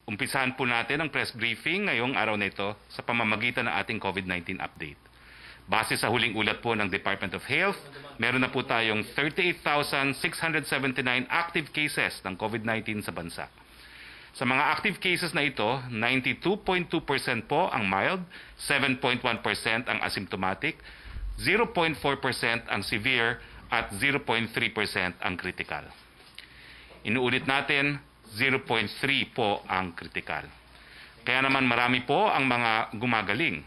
Umpisahan po natin ang press briefing ngayong araw na ito sa pamamagitan ng ating COVID-19 update. Base sa huling ulat po ng Department of Health, meron na po tayong 38,679 active cases ng COVID-19 sa bansa. Sa mga active cases na ito, 92.2% po ang mild, 7.1% ang asymptomatic, 0.4% ang severe, at 0.3% ang critical. Inuulit natin, 0.3 po ang critical. Kaya naman marami po ang mga gumagaling.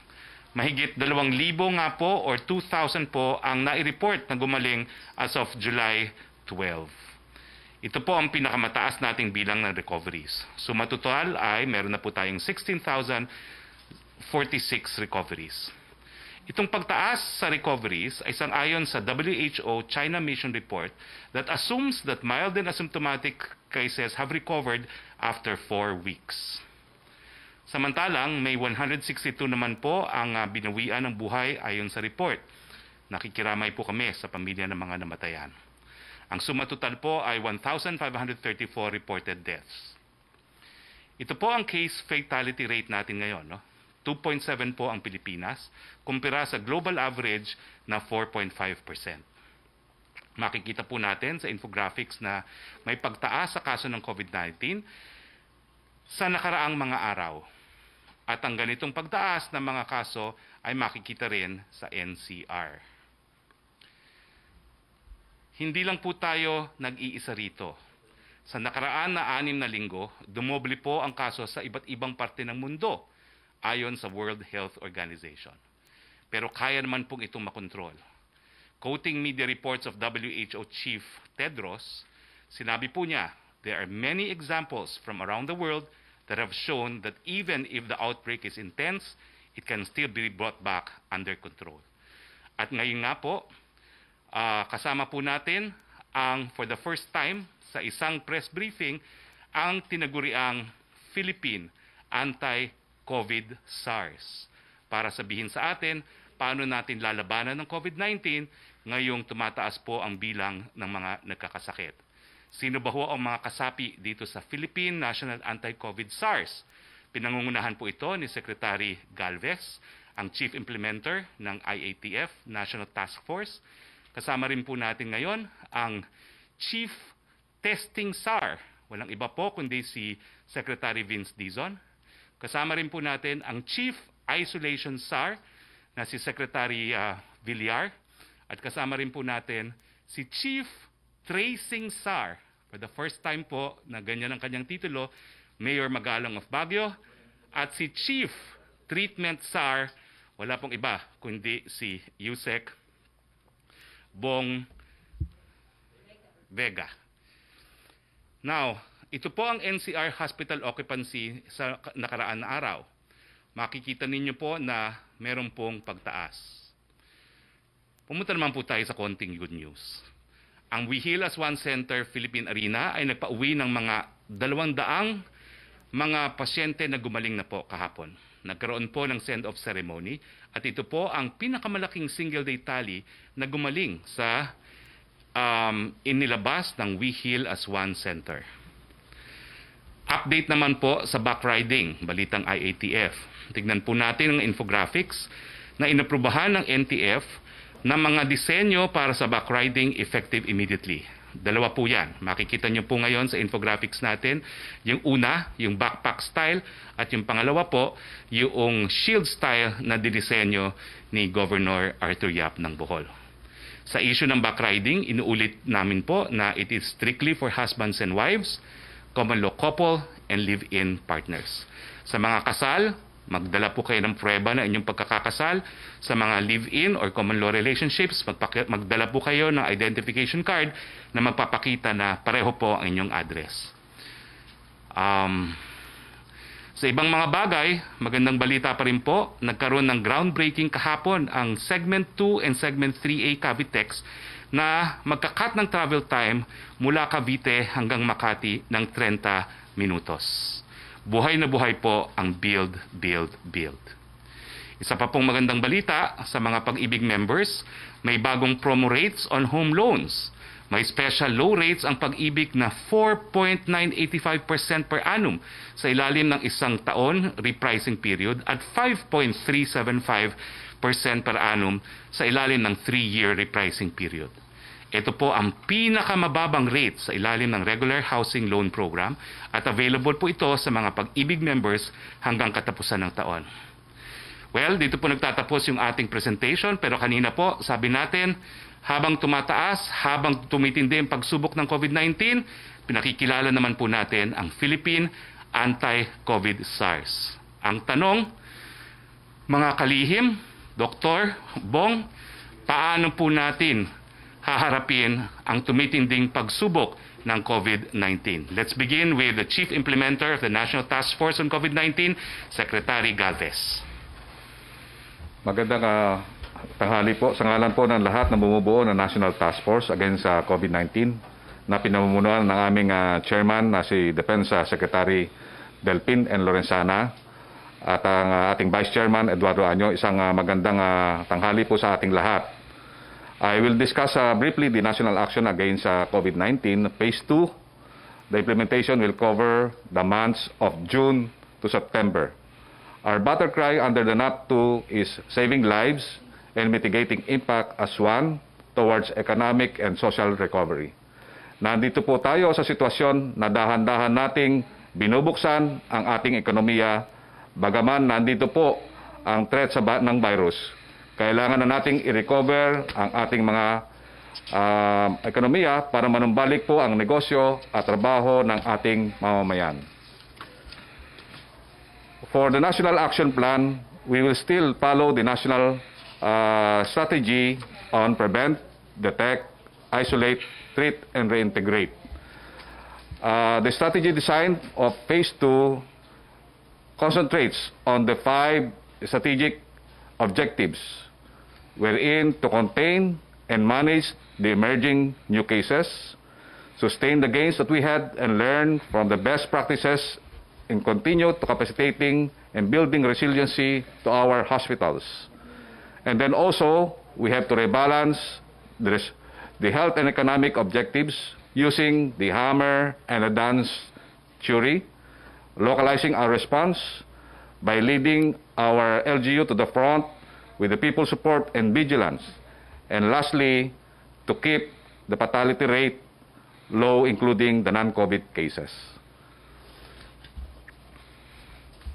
Mahigit 2,000 nga po or 2,000 po ang nai-report na gumaling as of July 12. Ito po ang pinakamataas nating bilang ng recoveries. Sumatotal ay meron na po tayong 16,046 recoveries. Itong pagtaas sa recoveries ay sang-ayon sa WHO China Mission Report that assumes that mild and asymptomatic cases have recovered after 4 weeks. Samantalang, may 162 naman po ang binawian ng buhay ayon sa report. Nakikiramay po kami sa pamilya ng mga namatayan. Ang suma total po ay 1,534 reported deaths. Ito po ang case fatality rate natin ngayon, no? 2.7 po ang Pilipinas, kumpara sa global average na 4.5%. Makikita po natin sa infographics na may pagtaas sa kaso ng COVID-19 sa nakaraang mga araw. At ang ganitong pagtaas ng mga kaso ay makikita rin sa NCR. Hindi lang po tayo nag-iisa rito. Sa nakaraan na 6 na linggo, dumoble po ang kaso sa iba't ibang parte ng mundo ayon sa World Health Organization. Pero kaya naman pong itong makontrol. Quoting media reports of WHO Chief Tedros, sinabi po niya, there are many examples from around the world that have shown that even if the outbreak is intense, it can still be brought back under control. At ngayon nga po, kasama po natin ang for the first time sa isang press briefing ang tinaguriang Philippine Anti-COVID SARS para sabihin sa atin paano natin lalabanan ng COVID-19 ngayong tumataas po ang bilang ng mga nagkakasakit. Sino ba ho ang mga kasapi dito sa Philippine National Anti-COVID SARS? Pinangungunahan po ito ni Secretary Galvez, ang Chief Implementer ng IATF National Task Force. Kasama rin po natin ngayon ang Chief Testing SAR. Walang iba po kundi si Secretary Vince Dizon. Kasama rin po natin ang Chief Isolation SAR na si Secretary Villar. At kasama rin po natin si Chief Tracing SAR. For the first time po na ganyan ang kanyang titulo, Mayor Magalong of Baguio. At si Chief Treatment SAR, wala pong iba kundi si Yusek Bong Vega. Now, ito po ang NCR hospital occupancy sa nakaraan na araw. Makikita ninyo po na meron pong pagtaas. Pumunta naman po tayo sa konting good news. Ang We Heal as One Center Philippine Arena ay nagpauwi ng mga 200 mga pasyente na gumaling na po kahapon. Nagkaroon po ng send-off ceremony at ito po ang pinakamalaking single-day tally na gumaling sa inilabas ng We Heal as One Center. Update naman po sa backriding, balitang IATF. Tignan po natin ang infographics na inaprubahan ng NTF na mga disenyo para sa backriding effective immediately. Dalawa po yan. Makikita nyo po ngayon sa infographics natin. Yung una, yung backpack style, at yung pangalawa po, yung shield style na dinisenyo ni Governor Arthur Yap ng Bohol. Sa issue ng backriding, inuulit namin po na it is strictly for husbands and wives, common law couple, and live-in partners. Sa mga kasal, magdala po kayo ng prueba na inyong pagkakasal. Sa mga live-in or common law relationships, magdala po kayo ng identification card na magpapakita na pareho po ang inyong address. Sa ibang mga bagay, magandang balita pa rin po, nagkaroon ng groundbreaking kahapon ang Segment 2 and Segment 3A Cavitex na magkakat ng travel time mula Cavite hanggang Makati ng 30 minutos. Buhay na buhay po ang build, build, build. Isa pa pong magandang balita sa mga Pag-ibig members, may bagong promo rates on home loans. May special low rates ang pag-ibig na 4.985% per annum sa ilalim ng isang taon repricing period at 5.375% per annum sa ilalim ng 3-year repricing period. Ito po ang pinakamababang rate sa ilalim ng Regular Housing Loan Program at available po ito sa mga pag-ibig members hanggang katapusan ng taon. Well, dito po nagtatapos yung ating presentation, pero kanina po sabi natin, habang tumataas, habang tumitindi ang pagsubok ng COVID-19, pinakikilala naman po natin ang Philippine Anti-COVID SARS. Ang tanong, mga kalihim, Dr. Bong, paano po natin haharapin ang tumitinding pagsubok ng COVID-19? Let's begin with the Chief Implementer of the National Task Force on COVID-19, Secretary Galvez. Magandang tanghali po. Sa ngalan po ng lahat na bumubuo ng National Task Force against COVID-19 na pinamumunuan ng aming chairman na si Defense Secretary Delpin N. Lorenzana at ang ating Vice Chairman Eduardo Año, isang magandang tanghali po sa ating lahat. I will discuss briefly the National Action Against COVID-19, Phase 2. The implementation will cover the months of June to September. Our battle cry under the NAP2 is saving lives and mitigating impact as one towards economic and social recovery. Nandito po tayo sa sitwasyon na dahan-dahan nating binubuksan ang ating ekonomiya, bagaman nandito po ang threat ng virus. Kailangan na nating i-recover ang ating mga ekonomiya para manumbalik po ang negosyo at trabaho ng ating mamamayan. For the National Action Plan, we will still follow the national strategy on prevent, detect, isolate, treat, and reintegrate. The strategy design of Phase 2 concentrates on the 5 strategic objectives, wherein to contain and manage the emerging new cases, sustain the gains that we had and learn from the best practices, and continue to capacitating and building resiliency to our hospitals. And then also, we have to rebalance the health and economic objectives using the hammer and the dance theory, localizing our response by leading our LGU to the front with the people's support and vigilance. And lastly, to keep the fatality rate low, including the non-COVID cases.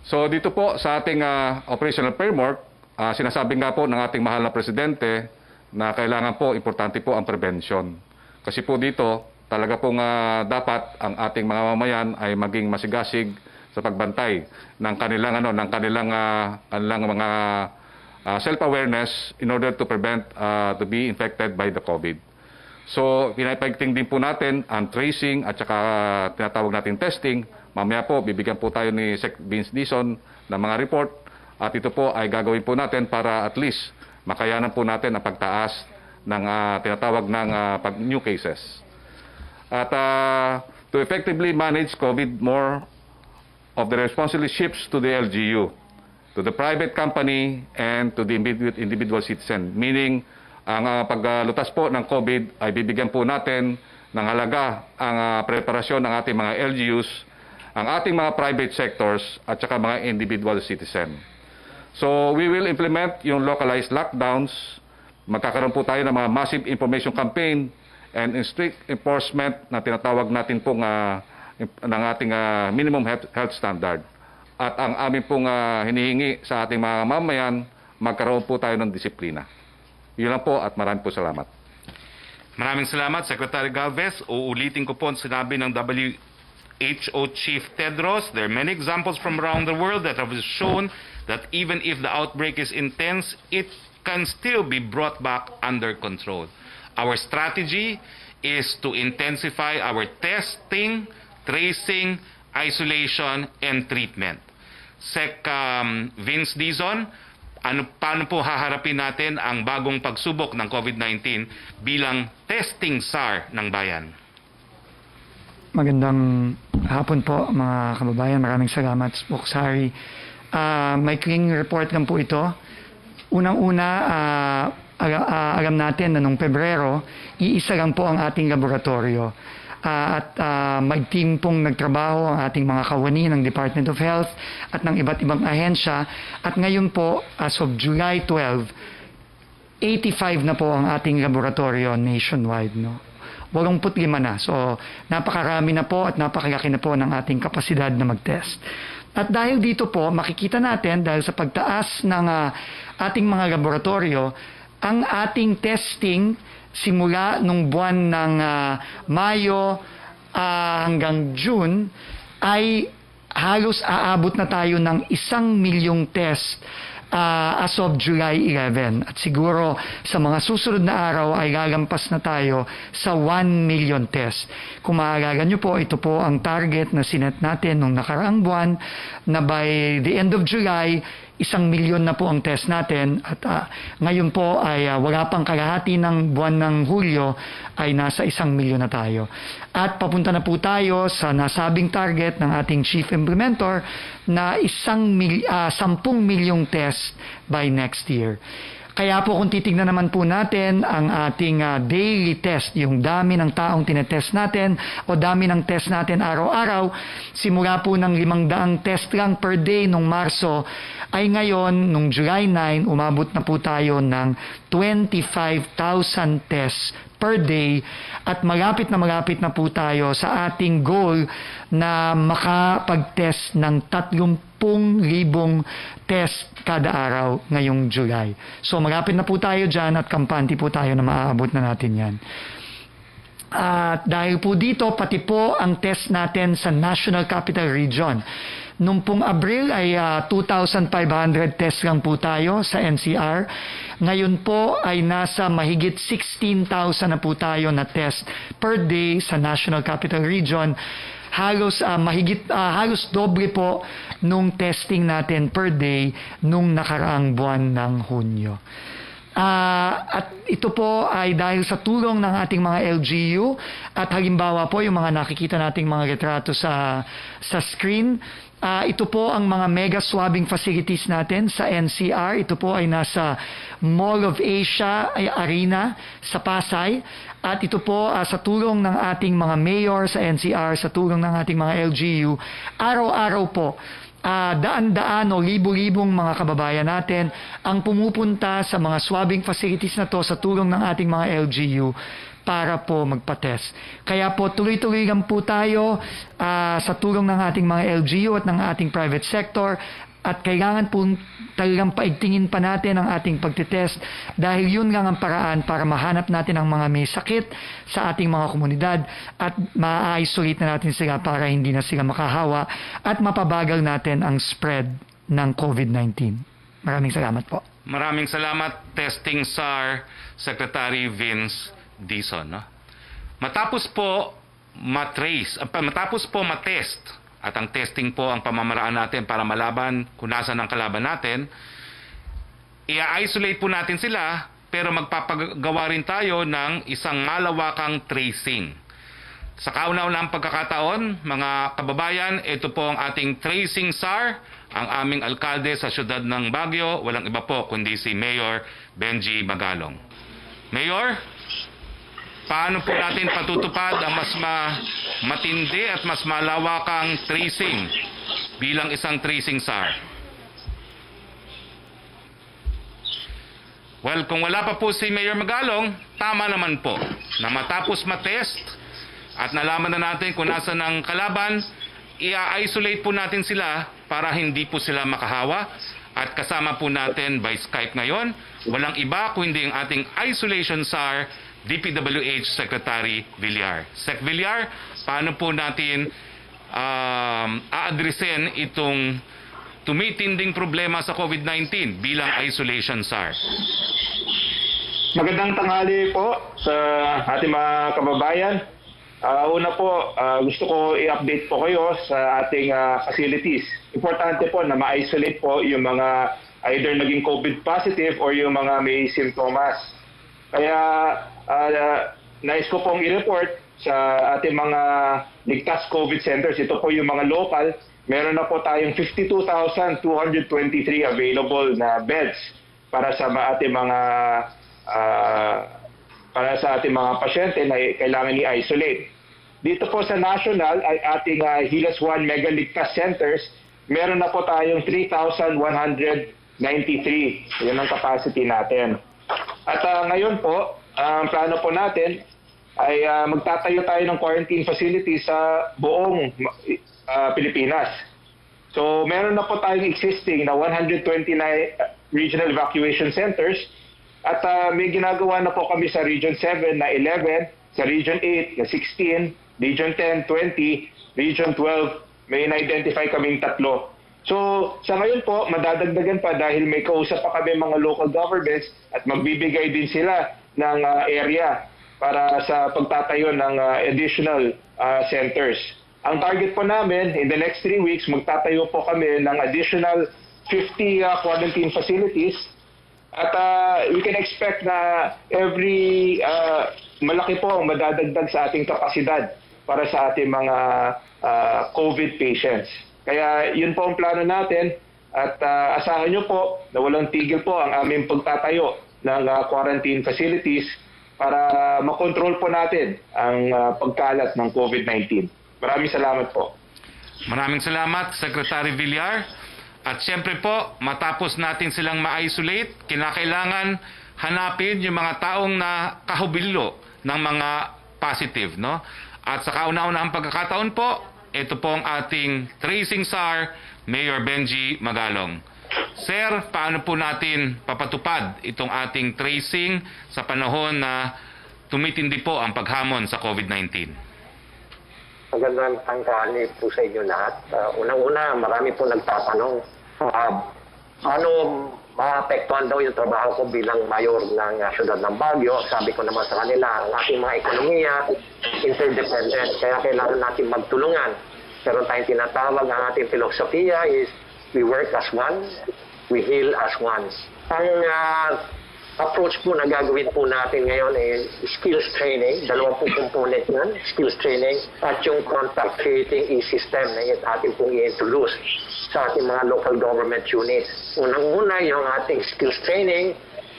So dito po sa ating operational framework, sinasabi nga po ng ating mahal na presidente na kailangan po, importante po ang prevention. Kasi po dito, talaga pong dapat ang ating mga mamayan ay maging masigasig sa pagbantay ng kanilang mga self-awareness in order to prevent to be infected by the COVID. So, pinapagting din po natin ang tracing at saka tinatawag natin testing. Mamaya po, bibigyan po tayo ni Sec. Vince Dizon ng mga report at ito po ay gagawin po natin para at least makayanan po natin ang pagtaas ng tinatawag ng new cases. At to effectively manage COVID, more of the responsibility shifts to the LGU, to the private company, and to the individual citizen. Meaning, ang paglutas po ng COVID ay bibigyan po natin ng halaga ang preparasyon ng ating mga LGUs, ang ating mga private sectors, at saka mga individual citizen. So, we will implement yung localized lockdowns. Magkakaroon po tayo ng mga massive information campaign and strict enforcement na tinatawag natin pong ng ating minimum health standard. At ang amin pong hinihingi sa ating mga mamayan, magkaroon po tayo ng disiplina. Yun lang po at maraming po salamat. Maraming salamat, Secretary Galvez. Uulitin ko po ang sinabi ng WHO Chief Tedros. There are many examples from around the world that have shown that even if the outbreak is intense, it can still be brought back under control. Our strategy is to intensify our testing, tracing, isolation, and treatment. Sec. Vince Dizon, paano po haharapin natin ang bagong pagsubok ng COVID-19 bilang testing SAR ng bayan? Magandang hapon po mga kababayan. Maraming salamat, Spox Harry. May clean report lang po ito. Unang-una, alam natin na noong Pebrero, iisa lang po ang ating laboratorio. Mag-team pong nagtrabaho ang ating mga kawani ng Department of Health at ng iba't ibang ahensya. At ngayon po, as of July 12, 85 na po ang ating laboratorio nationwide. 85 na. So, napakarami na po at napakalaki na po ng ating kapasidad na mag-test. At dahil dito po, makikita natin, dahil sa pagtaas ng ating mga laboratorio, ang ating testing simula nung buwan ng Mayo hanggang June ay halos aabot na tayo ng 1,000,000 test as of July 11. At siguro sa mga susunod na araw ay lalampas na tayo sa 1,000,000 test. Kung maalala nyo po, ito po ang target na sinet natin nung nakaraang buwan na by the end of July, 1,000,000 na po ang test natin at ngayon po ay wala pang kalahati ng buwan ng Hulyo ay nasa 1,000,000 na tayo. At papunta na po tayo sa nasabing target ng ating Chief Implementer na 10,000,000 test by next year. Kaya po kung titignan naman po natin ang ating daily test, yung dami ng taong tinetest natin o dami ng test natin araw-araw, simula po ng 500 test lang per day nung Marso, ay ngayon, nung July 9, umabot na po tayo ng 25,000 tests per day at malapit na po tayo sa ating goal na makapag-test ng 30,000 test kada araw ngayong July. So malapit na po tayo dyan at kampante po tayo na maaabot na natin yan. At dahil po dito, pati po ang test natin sa National Capital Region. Nung pong Abril ay 2,500 test lang po tayo sa NCR. Ngayon po ay nasa mahigit 16,000 na po tayo na test per day sa National Capital Region. Halos halos doble po nung testing natin per day nung nakaraang buwan ng Hunyo. At ito po ay dahil sa tulong ng ating mga LGU at halimbawa po yung mga nakikita nating mga retrato sa screen. Ito po ang mga mega swabbing facilities natin sa NCR. Ito po ay nasa Mall of Asia Arena sa Pasay. At ito po sa tulong ng ating mga mayor sa NCR, sa tulong ng ating mga LGU, araw-araw po, daan-daan o libo-libong mga kababayan natin ang pumupunta sa mga swabbing facilities na to sa tulong ng ating mga LGU para po magpa-test. Kaya po tuloy-tuloy lang po tayo sa tulong ng ating mga LGU at ng ating private sector at kailangan po talagang paigtingin pa natin ang ating pagtitest dahil yun lang ang paraan para mahanap natin ang mga may sakit sa ating mga komunidad at ma-isolate na natin sila para hindi na sila makahawa at mapabagal natin ang spread ng COVID-19. Maraming salamat po. Maraming salamat, Testing SAR Secretary Vince Dizon. Matapos po matest, at ang testing po ang pamamaraan natin para malaban kung nasaan ang kalaban natin, i-isolate po natin sila, pero magpapagawa rin tayo ng isang malawakang tracing. Sa kauna-unahang pagkakataon, mga kababayan, ito po ang ating tracing SAR, ang aming alkalde sa siyudad ng Baguio, walang iba po kundi si Mayor Benji Magalong. Mayor, paano po natin patutupad ang mas matindi at mas malawakang tracing bilang isang tracing SAR? Well, kung wala pa po si Mayor Magalong, tama naman po na matapos matest at nalaman na natin kung nasa ng kalaban, i-isolate po natin sila para hindi po sila makahawa. At kasama po natin by Skype ngayon, walang iba kundi ang ating isolation SAR, DPWH Secretary Villar. Sec Villar, paano po natin aadresin itong tumitinding problema sa COVID-19 bilang isolation SAR? Magandang tanghali po sa ating mga kababayan. Una po, gusto ko i-update po kayo sa ating facilities. Importante po na ma-isolate po yung mga either naging COVID positive or yung mga may simptomas. Kaya nais ko pong i-report sa ating mga ligtas COVID centers. Ito po yung mga local. Meron na po tayong 52,223 available na beds para sa ating mga para sa ating mga pasyente na kailangan i-isolate. Dito po sa national ay ating Hilas 1 Megaligtas Centers, meron na po tayong 3,193. Yan ang capacity natin. At ngayon po, ang plano po natin ay magtatayo tayo ng quarantine facility sa buong Pilipinas. So meron na po tayong existing na 129 regional evacuation centers at may ginagawa na po kami sa Region 7 na 11, sa Region 8 na 16, Region 10, 20, Region 12, may na-identify kaming 3. So sa ngayon po, madadagdagan pa dahil may kausap pa kami mga local governments at magbibigay din sila ng area para sa pagtatayo ng additional centers. Ang target po namin, in the next 3 weeks, magtatayo po kami ng additional 50 quarantine facilities. At we can expect na every malaki po ang madadagdag sa ating kapasidad para sa ating mga COVID patients. Kaya yun po ang plano natin at asahan nyo po na walang tigil po ang aming pagtatayo ng quarantine facilities para makontrol po natin ang pagkalat ng COVID-19. Maraming salamat po. Maraming salamat, Secretary Villar. At siyempre po, matapos natin silang ma-isolate, kinakailangan hanapin yung mga taong na kahubilo ng mga positive, no? At sa kauna-unahang pagkakataon po, ito po ang ating tracing SAR, Mayor Benji Magalong. Sir, paano po natin papatupad itong ating tracing sa panahon na tumitindi po ang paghamon sa COVID-19? Magandang tanghali po sa inyo lahat. Unang-una, marami po nagtatanong paano maapektuhan daw yung trabaho ko bilang mayor ng siyudad ng Baguio. Sabi ko naman sa kanila, ang ating mga ekonomiya, interdependent. Kaya kailangan natin magtulungan. Pero tayong tinatawag, ang ating filosofiya is we work as one, we heal as one. Ang approach po na gagawin po natin ngayon ay skills training. 2 component yan, skills training at yung contact creating e-system na yung ating pong i-introduce sa ating mga local government units. Unang-una yung ating skills training,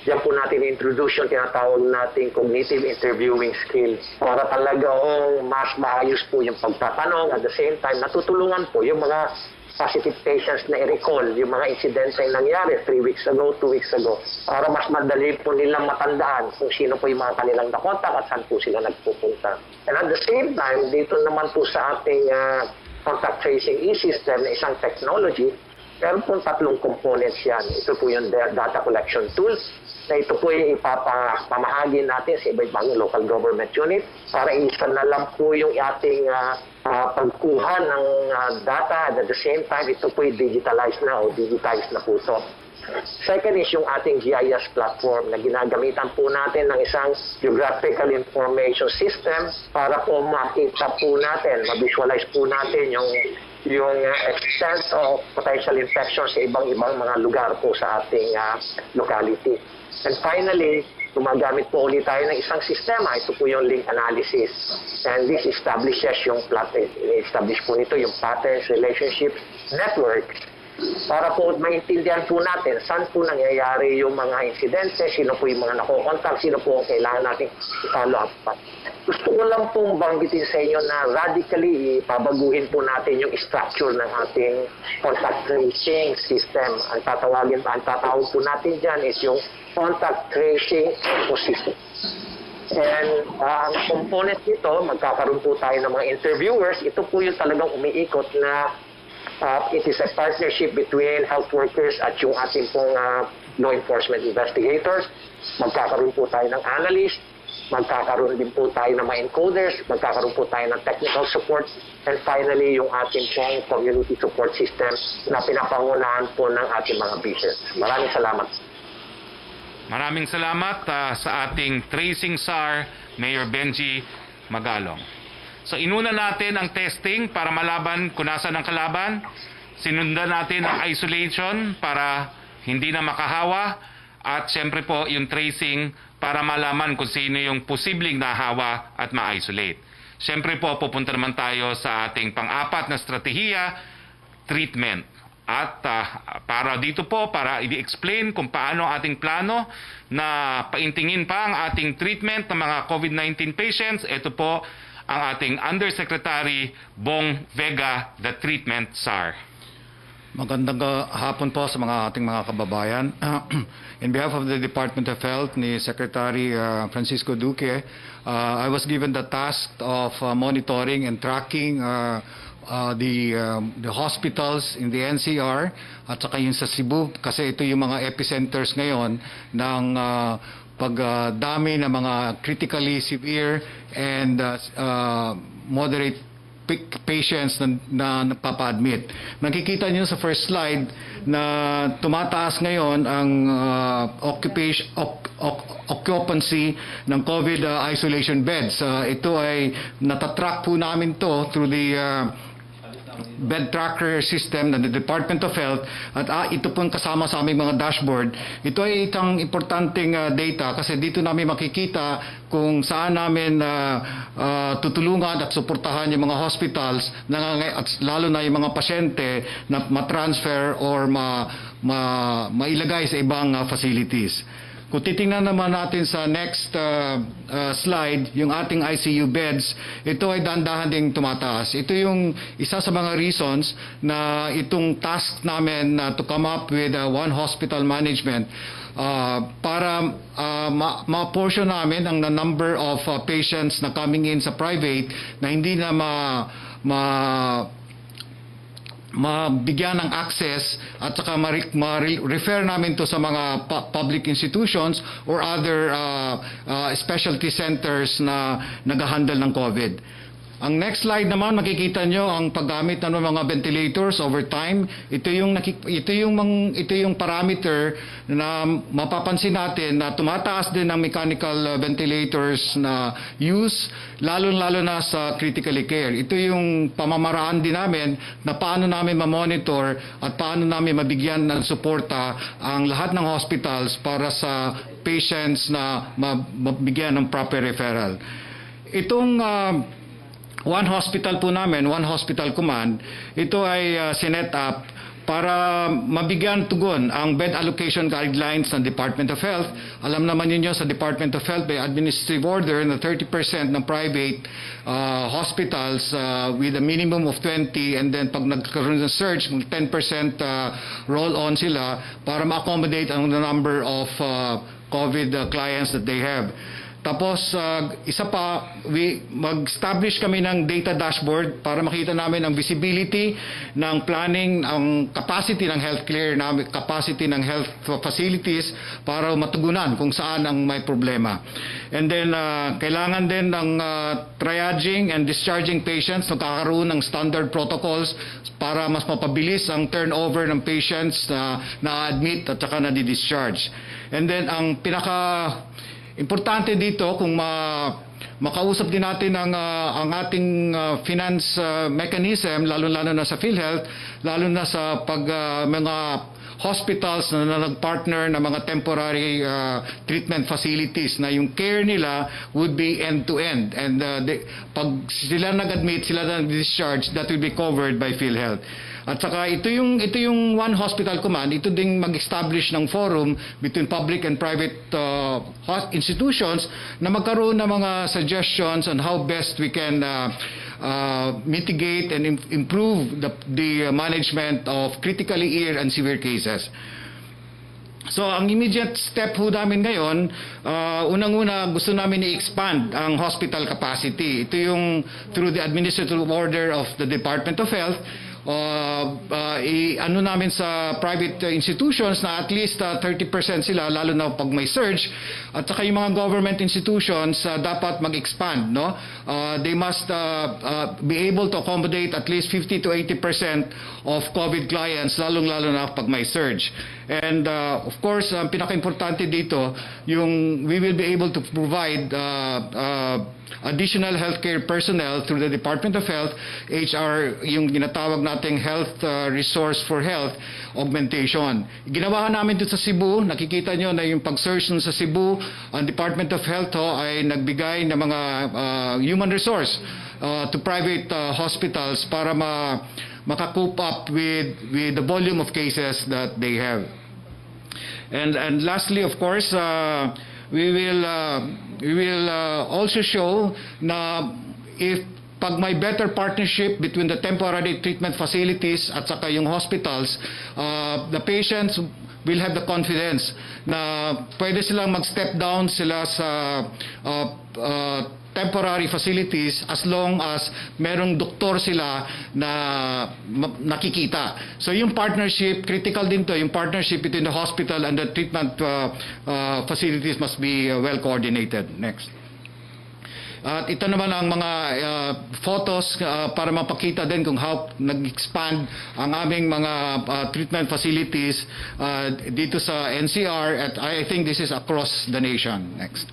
diyan po natin introduce yung tinatawag nating cognitive interviewing skills para talagang mas maayos po yung pagtatanong. At the same time, natutulungan po yung mga positive patients na i-recall yung mga insidente na nangyari 3 weeks ago, 2 weeks ago para mas madali po nilang matandaan kung sino po yung mga kanilang nakontak at saan po sila nagpupunta. And at the same time, dito naman po sa ating contact tracing e-system na isang technology, meron po 3 components yan. Ito po yung data collection tools na ito po yung ipapamahagi natin sa iba-ibang local government unit para isa na lang po yung ating pagkuha ng data at the same time ito po yung digitalized na o digitized na po ito. Second is yung ating GIS platform na ginagamitan po natin ng isang geographical information system para po makita po natin, ma-visualize po natin yung extent of potential infection sa ibang-ibang mga lugar po sa ating locality. And finally, gumagamit po ulit tayo ng isang sistema. Ito po yung link analysis. And this establishes yung establish po nito yung patterns, relationships, networks para po maintindihan po natin saan po nangyayari yung mga insidente, sino po yung mga nakokontak, sino po ang kailangan natin i-follow up. Gusto ko lang pong banggitin sa inyo na radically pabaguhin po natin yung structure ng ating contact tracing system. Ang tatawag po natin dyan is yung contact tracing ecosystem. And ang component nito, magkakaroon po tayo ng mga interviewers. Ito po yung talagang umiikot na it is a partnership between health workers at yung ating pong law enforcement investigators. Magkakaroon po tayo ng analyst, magkakaroon din po tayo ng mga encoders, magkakaroon po tayo ng technical support, and finally yung ating pong community support system na pinapangunahan po ng ating mga business. Maraming salamat. Maraming salamat sa ating tracing SAR, Mayor Benji Magalong. So inuna natin ang testing para malaban kung nasaan ang kalaban. Sinundan natin ang isolation para hindi na makahawa. At siyempre po yung tracing para malaman kung sino yung posibleng nahawa at ma-isolate. Siyempre po pupunta naman tayo sa ating pang-apat na strategiya, treatment At para dito po, para i-explain kung paano ang ating plano na paintingin pa ang ating treatment ng mga COVID-19 patients, ito po ang ating Undersecretary Bong Vega, the Treatment SAR. Magandang hapon po sa ating mga kababayan. In behalf of the Department of Health ni Secretary Francisco Duque, I was given the task of monitoring and tracking the hospitals in the NCR at saka yung sa Cebu kasi ito yung mga epicenters ngayon ng pagdami ng mga critically severe and moderate patients na napapa-admit. Nakikita niyo sa first slide na tumataas ngayon ang occupancy ng COVID isolation beds. Ito ay natatrack po namin to through the bed tracker system ng the Department of Health at ito pong kasama sa aming mga dashboard. Ito ay isang importanteng data kasi dito namin makikita kung saan namin tutulungan at suportahan yung mga hospitals at lalo na yung mga pasyente na ma-transfer or mailagay sa ibang facilities. Kung titingnan naman natin sa next slide, yung ating ICU beds, ito ay dahan-dahan ding tumataas. Ito yung isa sa mga reasons na itong task namin to come up with one hospital management para ma-portion namin ang number of patients na coming in sa private na hindi na mabigyan ng access at saka ma-refer namin to sa mga public institutions or other specialty centers na nag-handle ng COVID. Ang next slide naman, makikita nyo ang paggamit ng mga ventilators over time. Ito yung parameter na mapapansin natin na tumataas din ang mechanical ventilators na use, lalo-lalo na sa critically care. Ito yung pamamaraan din namin na paano namin ma-monitor at paano namin mabigyan ng suporta ang lahat ng hospitals para sa patients na mabigyan ng proper referral. Itong one hospital po namin, one hospital command, ito ay sinet up para mabigyan tugon ang bed allocation guidelines ng Department of Health. Alam naman ninyo sa Department of Health by administrative order na 30% ng private hospitals with a minimum of 20 and then pag nagkaroon ng surge, 10% roll on sila para ma-accommodate ang number of COVID clients that they have. Tapos, isa pa, mag-establish kami ng data dashboard para makita namin ang visibility ng planning, ang capacity ng healthcare, capacity ng health facilities para matugunan kung saan ang may problema. And then, kailangan din ng triaging and discharging patients, magkakaroon ng standard protocols para mas mapabilis ang turnover ng patients na na-admit at saka na-discharge. And then, ang importante dito kung makausap din natin ang ating finance mechanism, lalo-lalo na sa PhilHealth, lalo na sa mga hospitals na nag-partner na mga temporary treatment facilities na yung care nila would be end-to-end. And pag sila nag-admit, sila nag-discharge, that will be covered by PhilHealth. At saka ito yung one hospital command, ito ding mag-establish ng forum between public and private institutions na magkaroon ng mga suggestions on how best we can mitigate and improve the management of critically ill and severe cases. So, ang immediate step ho namin ngayon, unang-una gusto namin i-expand ang hospital capacity. Ito yung through the administrative order of the Department of Health, ano namin sa private institutions na at least 30% sila, lalo na pag may surge, at saka yung mga government institutions dapat mag-expand, no? They must be able to accommodate at least 50 to 80% of COVID clients, lalong-lalo na pag may surge. And of course, ang pinaka-importante dito, yung we will be able to provide additional healthcare personnel through the Department of Health, HR, yung ginatawag nating Health Resource for Health Augmentation. Ginawa namin dito sa Cebu, nakikita nyo na yung pag-search sa Cebu, ang Department of Health ay nagbigay ng mga human resource to private hospitals para makakoop up with the volume of cases that they have. And lastly, of course, we will also show na if pag may better partnership between the temporary treatment facilities at saka yung hospitals, the patients will have the confidence na pwede silang mag-step down sila sa temporary facilities as long as merong doktor sila na nakikita. So yung partnership, critical din to, yung partnership between the hospital and the treatment facilities must be well coordinated. Next. At ito naman ang mga photos para mapakita din kung how nag-expand ang aming mga treatment facilities dito sa NCR, at I think this is across the nation. Next.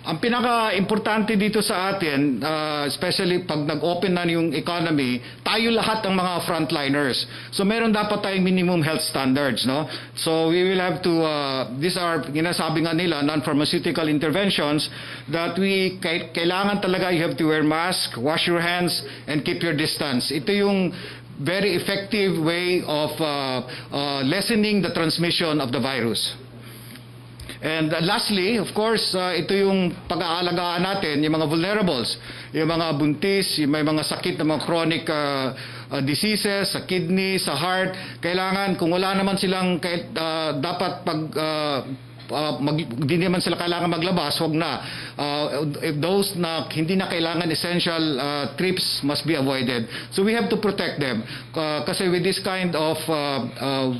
Ang pinaka-importante dito sa atin, especially pag nag-open na yung economy, tayo lahat ang mga frontliners. So meron dapat tayong minimum health standards, no? So we will have to, these are, ginasabi nga nila, non-pharmaceutical interventions that we, kailangan talaga you have to wear mask, wash your hands, and keep your distance. Ito yung very effective way of lessening the transmission of the virus. And lastly, of course, ito yung pag-aalagaan natin, yung mga vulnerables, yung mga buntis, yung may mga sakit na mga chronic diseases, sa kidney, sa heart. Kailangan, kung wala naman silang dapat hindi naman sila kailangan maglabas, wag na. If those na hindi na kailangan essential trips must be avoided. So we have to protect them. Kasi with this kind of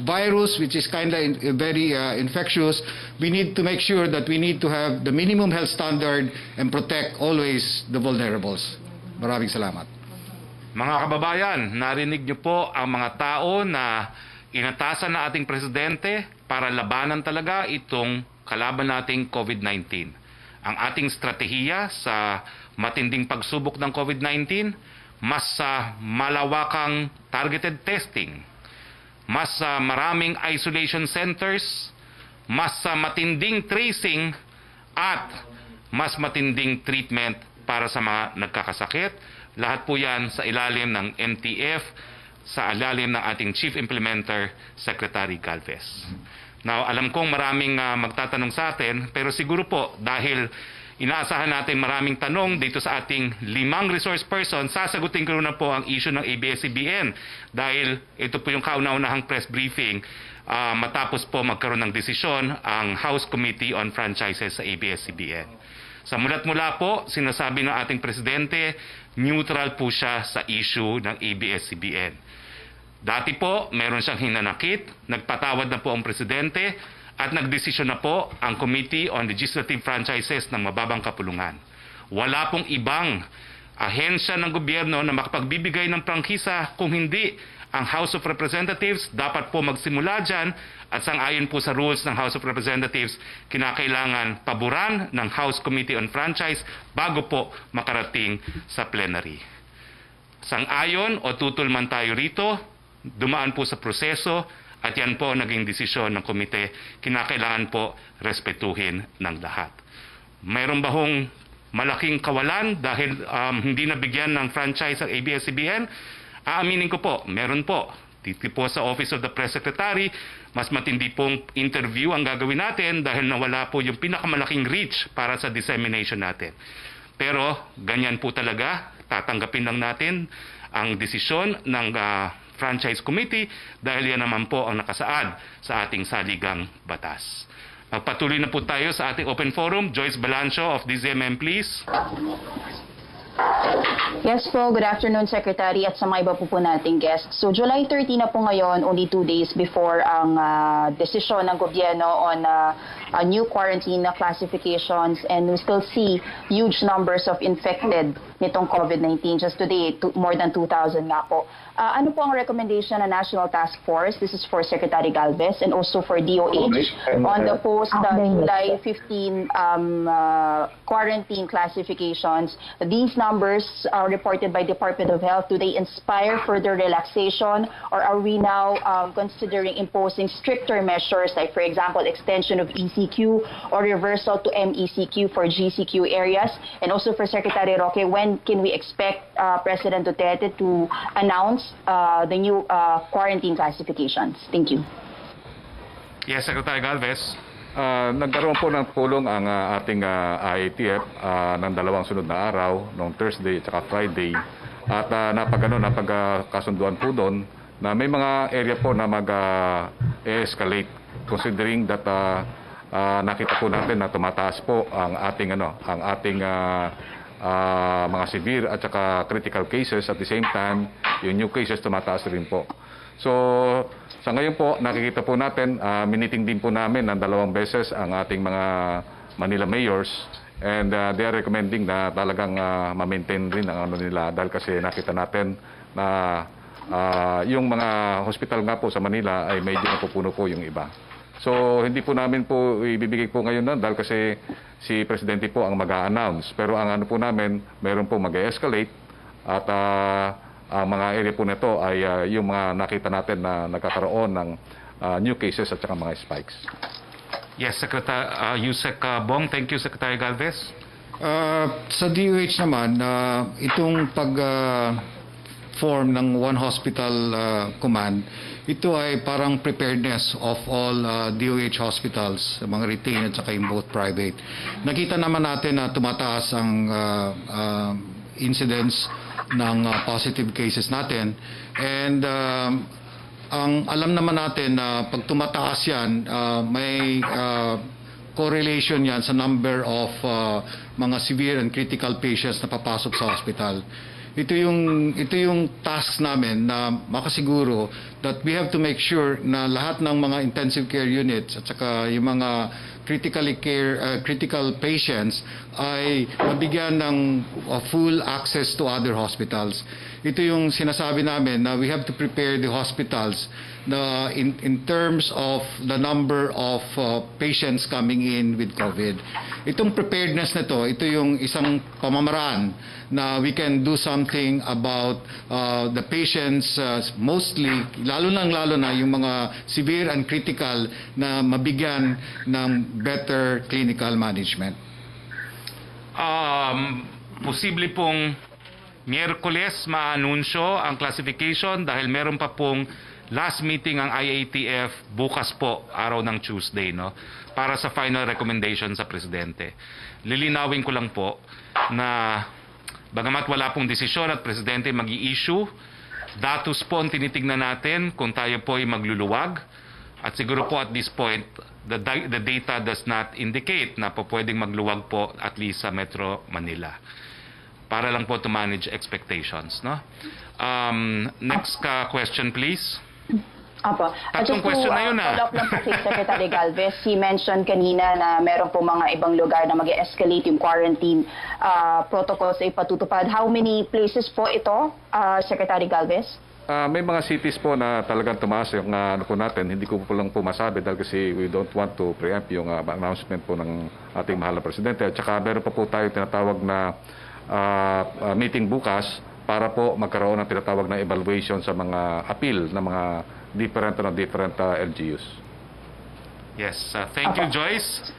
virus, which is kind of very infectious, we need to make sure that we need to have the minimum health standard and protect always the vulnerables. Maraming salamat. Mga kababayan, narinig niyo po ang mga tao na inatasan na ating presidente para labanan talaga itong kalaban nating COVID-19. Ang ating strategiya sa matinding pagsubok ng COVID-19, mas malawakang targeted testing, mas maraming isolation centers, mas matinding tracing, at mas matinding treatment para sa mga nagkakasakit. Lahat po yan sa ilalim ng NTF, sa ilalim ng ating Chief Implementer, Secretary Galvez. Now, alam kong maraming magtatanong sa atin, pero siguro po dahil inaasahan natin maraming tanong dito sa ating 5 resource person, sasagutin ko na po ang issue ng ABS-CBN dahil ito po yung kauna-unahang press briefing matapos po magkaroon ng desisyon ang House Committee on Franchises sa ABS-CBN. Sa mulat-mula po, sinasabi ng ating presidente, neutral po siya sa issue ng ABS-CBN. Dati po, meron siyang hinanakit, nagpatawad na po ang presidente, at nagdesisyon na po ang Committee on Legislative Franchises ng mababang kapulungan. Wala pong ibang ahensya ng gobyerno na makapagbibigay ng prangkisa kung hindi ang House of Representatives. Dapat po magsimula dyan, at sang-ayon po sa rules ng House of Representatives, kinakailangan paboran ng House Committee on Franchise bago po makarating sa plenary. Sang-ayon o tutol man tayo rito, dumaan po sa proseso, at yan po naging desisyon ng komite, kinakailangan po respetuhin ng lahat. Mayroon ba hong malaking kawalan dahil hindi nabigyan ng franchise ang ABS-CBN? Aaminin ko po, meron po. Dito po sa Office of the Press Secretary, mas matindi pong interview ang gagawin natin dahil nawala po yung pinakamalaking reach para sa dissemination natin. Pero ganyan po talaga, tatanggapin lang natin ang desisyon ng Franchise Committee dahil yan naman po ang nakasaad sa ating saligang batas. Magpatuloy na po tayo sa ating open forum. Joyce Balancio of DZMM, please. Yes po, good afternoon Secretary at sa mga iba po nating guests. So July 30 na po ngayon, only 2 days before ang desisyon ng gobyerno on new quarantine classifications, and we still see huge numbers of infected nitong COVID-19. Just today, more than 2,000 nga po. Ano po ang recommendation ng National Task Force? This is for Secretary Galvez and also for DOH on the post July 15 quarantine classifications. These numbers are reported by Department of Health. Do they inspire further relaxation, or are we now considering imposing stricter measures, like for example extension of EC GCQ or reversal to MECQ for GCQ areas? And also for Secretary Roque, when can we expect President Duterte to announce the new quarantine classifications? Thank you. Yes, Secretary Galvez. Nagkaroon po ng tulong ang ating IATF ng dalawang sunod na araw, noong Thursday at Friday. At napagkasunduan po doon na may mga area po na mag-escalate considering that nakita po natin na tumataas po ang ating mga severe at saka critical cases. At the same time, yung new cases tumataas rin po. So, sa ngayon po, nakikita po natin, miniting din po namin ng 2 beses ang ating mga Manila mayors, and they are recommending na talagang ma-maintain rin ang ano nila dahil kasi nakita natin na yung mga hospital nga po sa Manila ay medyo napupuno po yung iba. So, hindi po namin po ibibigay po ngayon na dahil kasi si Presidente po ang mag-a-announce. Pero ang ano po namin, meron po mag-escalate at ang mga area po nito ay yung mga nakita natin na nagkakaroon ng new cases at saka mga spikes. Yes, Secretary Yusek Bong. Thank you, Secretary Galvez. Sa DOH naman, itong pag-form ng One Hospital Command, ito ay parang preparedness of all DOH hospitals, mga retained at saka yung both private. Nakita naman natin na tumataas ang incidence ng positive cases natin, and ang alam naman natin na pag tumataas yan, may correlation yan sa number of mga severe and critical patients na papasok sa hospital. Ito yung task namin na makasiguro that we have to make sure na lahat ng mga intensive care units at saka yung mga critical patients ay mabigyan ng full access to other hospitals. Ito yung sinasabi namin na we have to prepare the hospitals na in terms of the number of patients coming in with COVID. Itong preparedness na ito yung isang pamamaraan na we can do something about the patients, mostly, lalo na yung mga severe and critical na mabigyan ng better clinical management. Posible pong Miyerkules maanunsyo ang classification dahil meron pa pong last meeting ang IATF bukas po, araw ng Tuesday, no? Para sa final recommendation sa Presidente. Lilinawin ko lang po na bagamat wala pong desisyon at Presidente mag-i-issue, datos po ang tinitignan natin kung tayo po ay magluluwag. At siguro po at this point, the data does not indicate na po pwedeng magluwag po at least sa Metro Manila. Para lang po to manage expectations, no? Next question, please. Apo. Tatlong question na yun, follow up lang po kay Secretary Galvez. He mentioned kanina na meron po mga ibang lugar na mag-escalate yung quarantine protocols ay patutupad. How many places po ito, Secretary Galvez? May mga cities po na talagang tumaas yung ano po natin. Hindi ko po lang po masabi dahil kasi we don't want to preempt yung announcement po ng ating mahal na Presidente. At saka meron pa po tayo tinatawag na meeting bukas para po magkaroon ng tinatawag na evaluation sa mga appeal ng mga different LGUs. Yes, thank you, Joyce.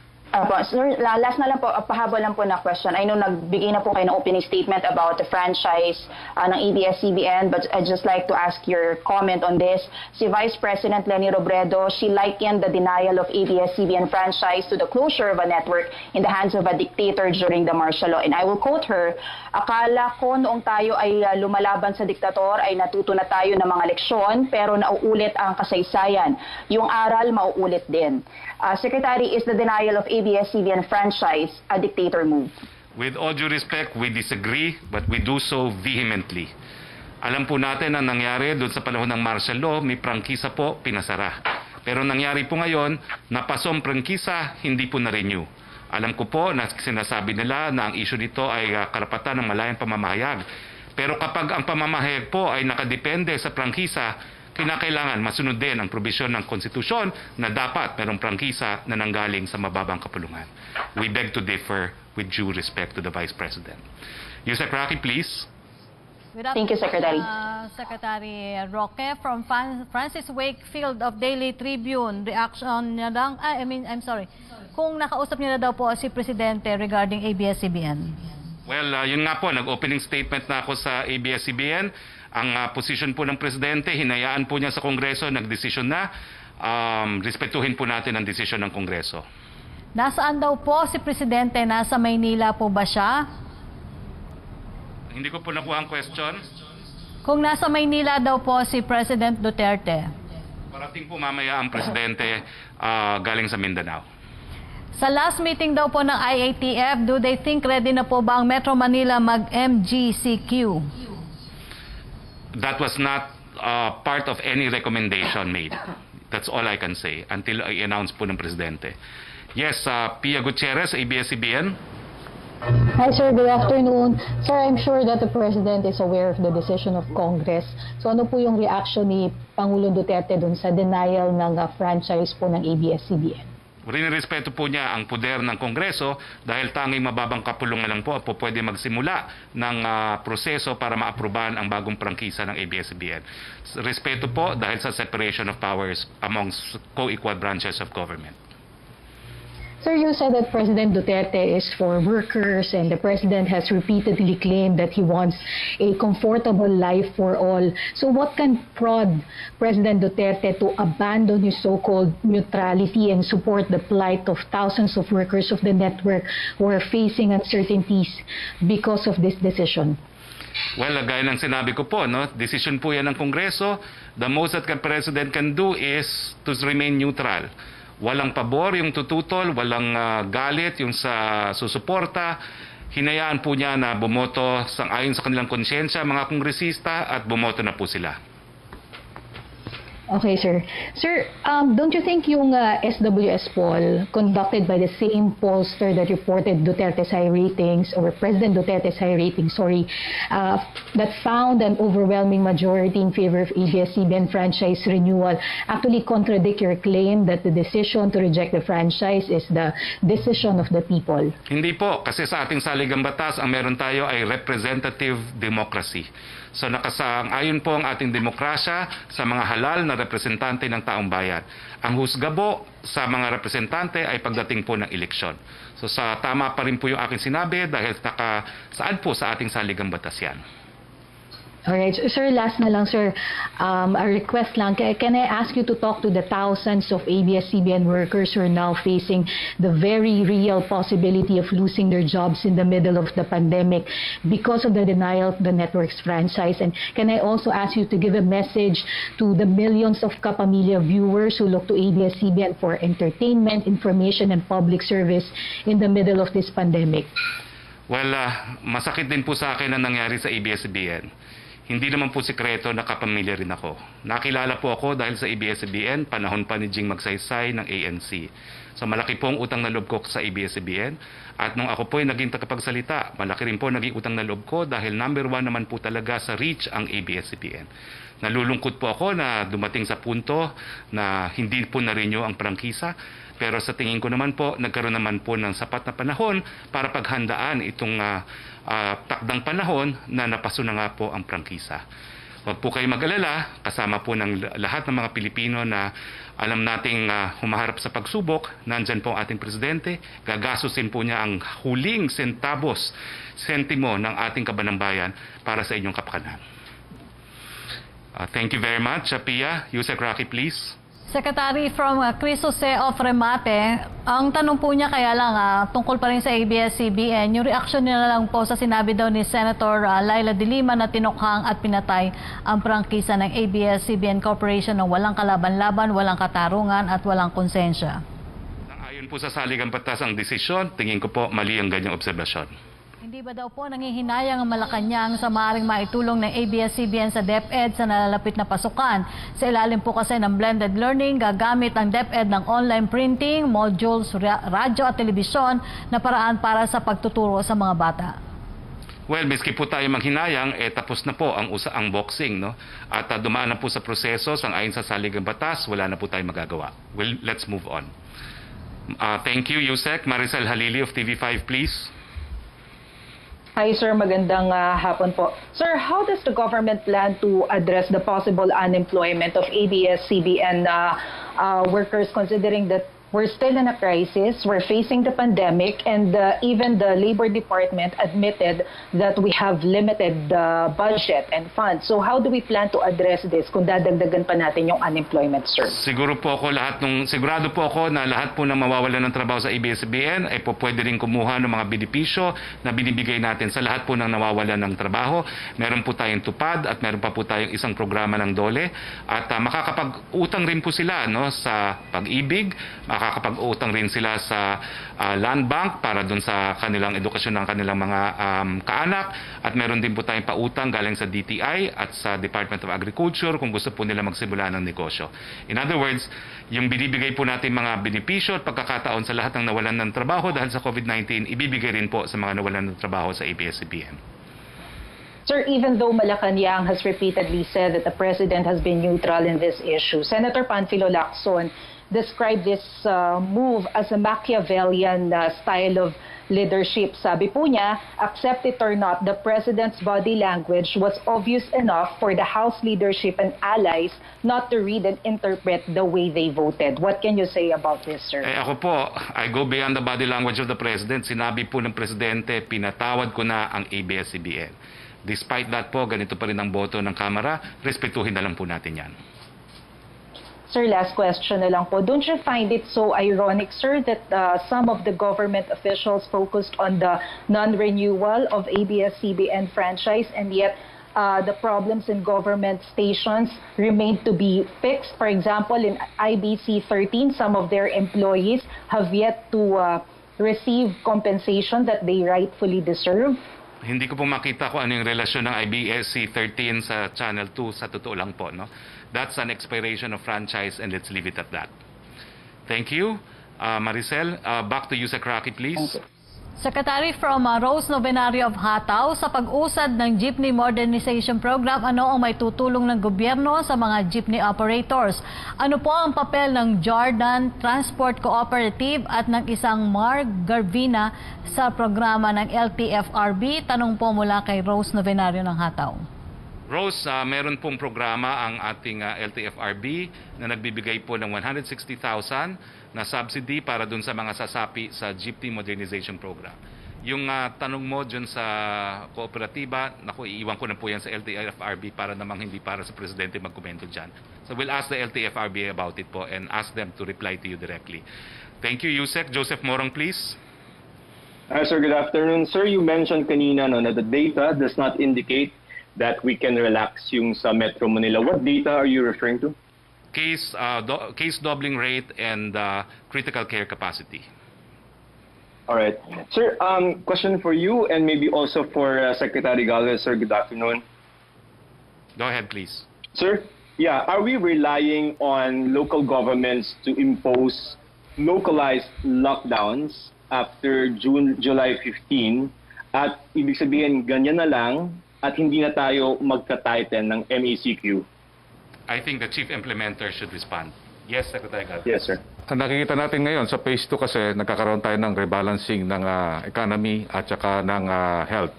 Sir, last na lang po, pahabol lang po na question. I know nagbigay na po kayo ng opening statement about the franchise ng ABS-CBN, but I'd just like to ask your comment on this. Si Vice President Leni Robredo, she likened the denial of ABS-CBN franchise to the closure of a network in the hands of a dictator during the martial law. And I will quote her, "Akala ko noong tayo ay lumalaban sa diktator ay natuto na tayo ng mga leksyon, pero nauulit ang kasaysayan. Yung aral mauulit din." Secretary, is the denial of ABS-CBN franchise a dictator move? With all due respect, we disagree, but we do so vehemently. Alam po natin ang nangyari doon sa panahon ng martial law, may prangkisa po, pinasara. Pero nangyari po ngayon, napasong prangkisa, hindi po na-renew. Alam ko po na sinasabi nila na ang issue nito ay karapatan ng malayang pamamahayag. Pero kapag ang pamamahayag po ay nakadepende sa prangkisa, kinakailangan masunod din ang probisyon ng konstitusyon na dapat merong prangkisa na nanggaling sa mababang kapulungan. We beg to differ with due respect to the Vice President. Yusek Roque, please. Thank you, Secretary. Secretary Roque from Francis Wakefield of Daily Tribune. Reaction niya lang, kung nakausap niya na daw po si Presidente regarding ABS-CBN. Well, yun nga po, nag-opening statement na ako sa ABS-CBN. Ang position po ng Presidente, hinayaan po niya sa Kongreso, nagdesisyon na. Respetuhin po natin ang desisyon ng Kongreso. Nasaan daw po si Presidente? Nasa Maynila po ba siya? Hindi ko po nakuha ang question. Kung nasa Maynila daw po si President Duterte. Parating po mamaya ang Presidente galing sa Mindanao. Sa last meeting daw po ng IATF, do they think ready na po ba ang Metro Manila mag-MGCQ? That was not part of any recommendation made. That's all I can say until i-announce po ng Presidente. Yes, Pia Gutierrez, ABS-CBN. Hi, sir. Good afternoon. Sir, I'm sure that the President is aware of the decision of Congress. So ano po yung reaction ni Pangulong Duterte dun sa denial ng franchise po ng ABS-CBN? Rinirespeto po niya ang poder ng Kongreso dahil tanging mababang kapulungan lang po pwede magsimula ng proseso para maaprubahan ang bagong prangkisa ng ABS-CBN. Respeto po dahil sa separation of powers amongst co-equal branches of government. Sir, you said that President Duterte is for workers and the President has repeatedly claimed that he wants a comfortable life for all. So what can prod President Duterte to abandon his so-called neutrality and support the plight of thousands of workers of the network who are facing uncertainties because of this decision? Well, gaya ng sinabi ko po, decision po yan ng Kongreso. The most that the President can do is to remain neutral. Walang pabor yung tututol, walang galit yung sa susuporta. Hinayaan po niya na bumoto ayon sa kanilang konsyensya mga kongresista at bumoto na po sila. Okay, sir. Sir, don't you think yung SWS poll conducted by the same pollster that reported Duterte's high ratings, or President Duterte's high ratings, that found an overwhelming majority in favor of ABS-CBN franchise renewal actually contradict your claim that the decision to reject the franchise is the decision of the people? Hindi po, kasi sa ating saligang batas, ang meron tayo ay representative democracy. So nakasang-ayon po ang ating demokrasya sa mga halal na representante ng taong bayan. Ang husga po sa mga representante ay pagdating po ng eleksyon. So tama pa rin po yung aking sinabi dahil saan po sa ating saligang batas yan. Alright, sir, last na lang, sir. A request lang. Can I ask you to talk to the thousands of ABS-CBN workers who are now facing the very real possibility of losing their jobs in the middle of the pandemic because of the denial of the network's franchise? And can I also ask you to give a message to the millions of Kapamilya viewers who look to ABS-CBN for entertainment, information, and public service in the middle of this pandemic? Well, masakit din po sa akin ang nangyari sa ABS-CBN. Hindi naman po sikreto na kapamilya rin ako. Nakilala po ako dahil sa ABS-CBN, panahon pa ni Jing Magsaysay ng ANC. So malaki po ang utang na loob ko sa ABS-CBN. At nung ako po ay naging tagapagsalita, malaki rin po naging utang na loob ko dahil number 1 naman po talaga sa reach ang ABS-CBN. Nalulungkot po ako na dumating sa punto na hindi po na-renew ang prangkisa. Pero sa tingin ko naman po, nagkaroon naman po ng sapat na panahon para paghandaan itong takdang panahon na napaso na nga po ang prangkisa. Huwag po kayo mag-alala, kasama po ng lahat ng mga Pilipino na alam nating humaharap sa pagsubok, nandyan po ang ating Presidente, gagasusin po niya ang huling sentimo ng ating kabanang-bayan para sa inyong kapakanan. Thank you very much, Pia. Yusek Roque, please. Secretary from Chris Jose of Remate, ang tanong po niya kaya lang tungkol pa rin sa ABS-CBN, yung reaction niya lang po sa sinabi daw ni Senator Laila de Lima na tinukhang at pinatay ang prangkisa ng ABS-CBN Corporation ng walang kalaban-laban, walang katarungan at walang konsensya. Ayon po sa saligang batas ang desisyon, tingin ko po mali ang ganyang obserbasyon. Hindi ba daw po nangihinayang ang Malacañang sa maaaring maitulong ng ABS-CBN sa DepEd sa nalalapit na pasukan? Sa ilalim po kasi ng blended learning, gagamit ang DepEd ng online printing, modules, radyo at telebisyon na paraan para sa pagtuturo sa mga bata. Well, miski po tayo manghinayang, tapos na po ang boxing, no? At dumaan na po sa proseso, sang-ayon sa saligang batas, wala na po tayo magagawa. Well, let's move on. Thank you, Yusek. Maricel Halili of TV5, please. Hi sir, magandang hapon po. Sir, how does the government plan to address the possible unemployment of ABS-CBN workers considering that we're still in a crisis, we're facing the pandemic, and even the Labor Department admitted that we have limited budget and funds. So how do we plan to address this kung dadagdagan pa natin yung unemployment, sir? Sigurado po ako na lahat po ng mawawalan ng trabaho sa ABS-CBN ay po pwede rin kumuha ng mga benepisyo na binibigay natin sa lahat po ng nawawalan ng trabaho. Meron po tayong tupad at meron pa po tayong isang programa ng DOLE at makakapag-utang rin po sila sa pag-ibig, makakapag-utang rin sila sa land bank para dun sa kanilang edukasyon ng kanilang mga kaanak at meron din po tayong pautang galing sa DTI at sa Department of Agriculture kung gusto po nila magsimula ng negosyo. In other words, yung binibigay po natin mga benepisyo at pagkakataon sa lahat ng nawalan ng trabaho dahil sa COVID-19, ibibigay rin po sa mga nawalan ng trabaho sa ABS-CBN. Sir, even though Malacañang has repeatedly said that the President has been neutral in this issue, Senator Panfilo Lacson described this move as a Machiavellian style of leadership. Sabi po niya, accept it or not, the President's body language was obvious enough for the House leadership and allies not to read and interpret the way they voted. What can you say about this, sir? Ako po, I go beyond the body language of the President. Sinabi po ng Presidente, pinatawad ko na ang ABS-CBN. Despite that po, ganito pa rin ang boto ng Kamara, respetuhin na lang po natin yan. Sir, last question na lang po. Don't you find it so ironic, sir, that some of the government officials focused on the non-renewal of ABS-CBN franchise and yet the problems in government stations remain to be fixed? For example, in IBC 13, some of their employees have yet to receive compensation that they rightfully deserve. Hindi ko po makita kung ano yung relasyon ng IBSC 13 sa Channel 2 sa totoo lang po. No? That's an expiration of franchise and let's leave it at that. Thank you. Maricel, back to you sa Roque, please. Secretary from Rose Novenario of Hataw, sa pag-usad ng Jeepney Modernization Program, ano ang may tutulong ng gobyerno sa mga jeepney operators? Ano po ang papel ng Jordan Transport Cooperative at ng isang Mark Garvina sa programa ng LTFRB? Tanong po mula kay Rose Novenario ng Hataw. Rose, meron pong programa ang ating LTFRB na nagbibigay po ng 160,000 na subsidy para dun sa mga sasapi sa Jeepney Modernization Program. Yung tanong mo dyan sa kooperatiba, naku, iiwan ko na po yan sa LTFRB para namang hindi para sa Presidente magkomento dyan. So we'll ask the LTFRB about it po and ask them to reply to you directly. Thank you, Yusek. Joseph Morong, please. Sir, good afternoon. Sir, you mentioned kanina na the data does not indicate that we can relax yung sa Metro Manila. What data are you referring to? Case doubling rate and critical care capacity. All right. Sir, question for you and maybe also for Secretary Galvez. Sir, good afternoon. Go ahead, please. Sir, yeah, are we relying on local governments to impose localized lockdowns after July 15 at ibig sabihin ganyan na lang at hindi na tayo magka-tighten ng MECQ? I think the chief implementer should respond. Yes, Secretary Galvez. Yes, sir. Ang nakikita natin ngayon sa phase 2 kasi nagkakaroon tayo ng rebalancing ng economy at saka ng health.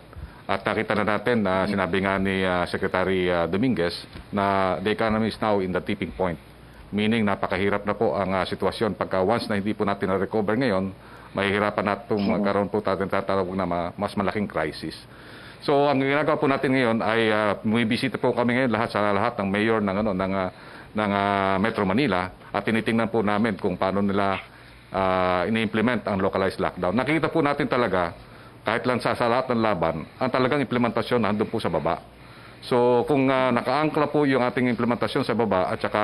At nakita na natin na sinabi nga ni Secretary Dominguez na the economy is now in the tipping point. Meaning napakahirap na po ang sitwasyon. Pagka once na hindi po natin na-recover ngayon, mahihirapan natin magkaroon po tayo tatawag na mas malaking crisis. So ang ginagawa po natin ngayon ay bumibisita po kami ngayon lahat ng mayor ng Metro Manila at tinitingnan po namin kung paano nila ini-implement ang localized lockdown. Nakikita po natin talaga kahit lang sa lahat ng laban, ang talagang implementasyon nandun po sa baba. So kung nakaangkla po yung ating implementasyon sa baba at saka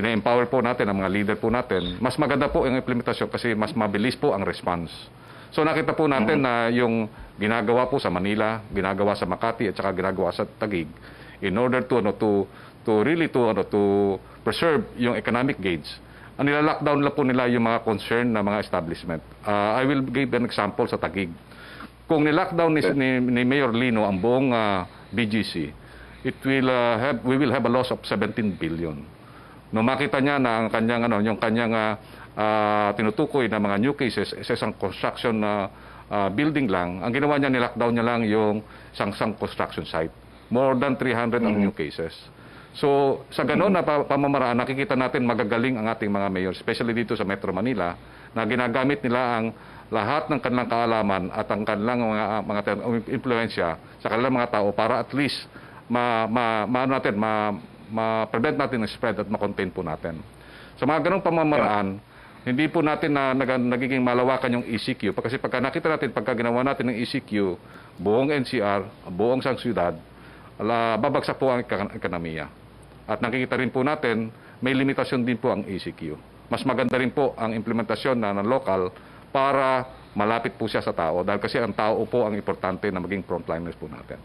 ina-empower po natin ang mga leader po natin, mas maganda po yung implementasyon kasi mas mabilis po ang response. So nakita po natin na yung ginagawa po sa Manila, ginagawa sa Makati at saka ginagawa sa Taguig in order to preserve yung economic gauge. Ang nila-lockdown lang po nila yung mga concern na mga establishment. I will give an example sa Taguig. Kung ni-lockdown ni Mayor Lino ang buong BGC, we will have a loss of 17 billion. Nung makita niya na ang kanyang yung kanyang tinutukoy na mga new cases sa isang construction building lang, ang ginawa niya, nilockdown niya lang yung isang construction site. More than 300 ang new cases. So, sa gano'n na pamamaraan, nakikita natin magagaling ang ating mga mayor, especially dito sa Metro Manila, na ginagamit nila ang lahat ng kanilang kaalaman at ang kanilang mga impluensya sa kanilang mga tao para at least ma-prevent natin ang spread at ma-contain po natin. Sa mga ganong pamamaraan, hindi po natin nagiging malawakan yung ECQ. Kasi pagka nakita natin, pagka ginawa natin ng ECQ, buong NCR, buong sang syudad, babagsak po ang ekonomiya. At nakikita rin po natin, may limitasyon din po ang ECQ. Mas maganda rin po ang implementasyon ng local para malapit po siya sa tao. Dahil kasi ang tao po ang importante na maging frontliners po natin.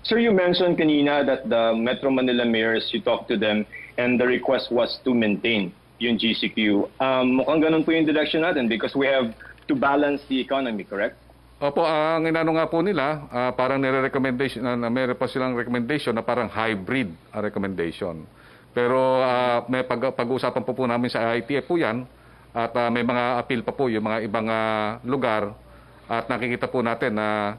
Sir, you mentioned kanina that the Metro Manila mayors, you talked to them and the request was to maintain yung GCQ. Mukhang ganun po yung direction natin because we have to balance the economy, correct? Opo, ang inano nga po nila, parang nire-recommendation, meron pa silang recommendation na parang hybrid recommendation. Pero may pag-uusapan po namin sa ITF po yan at may mga appeal pa po yung mga ibang lugar at nakikita po natin na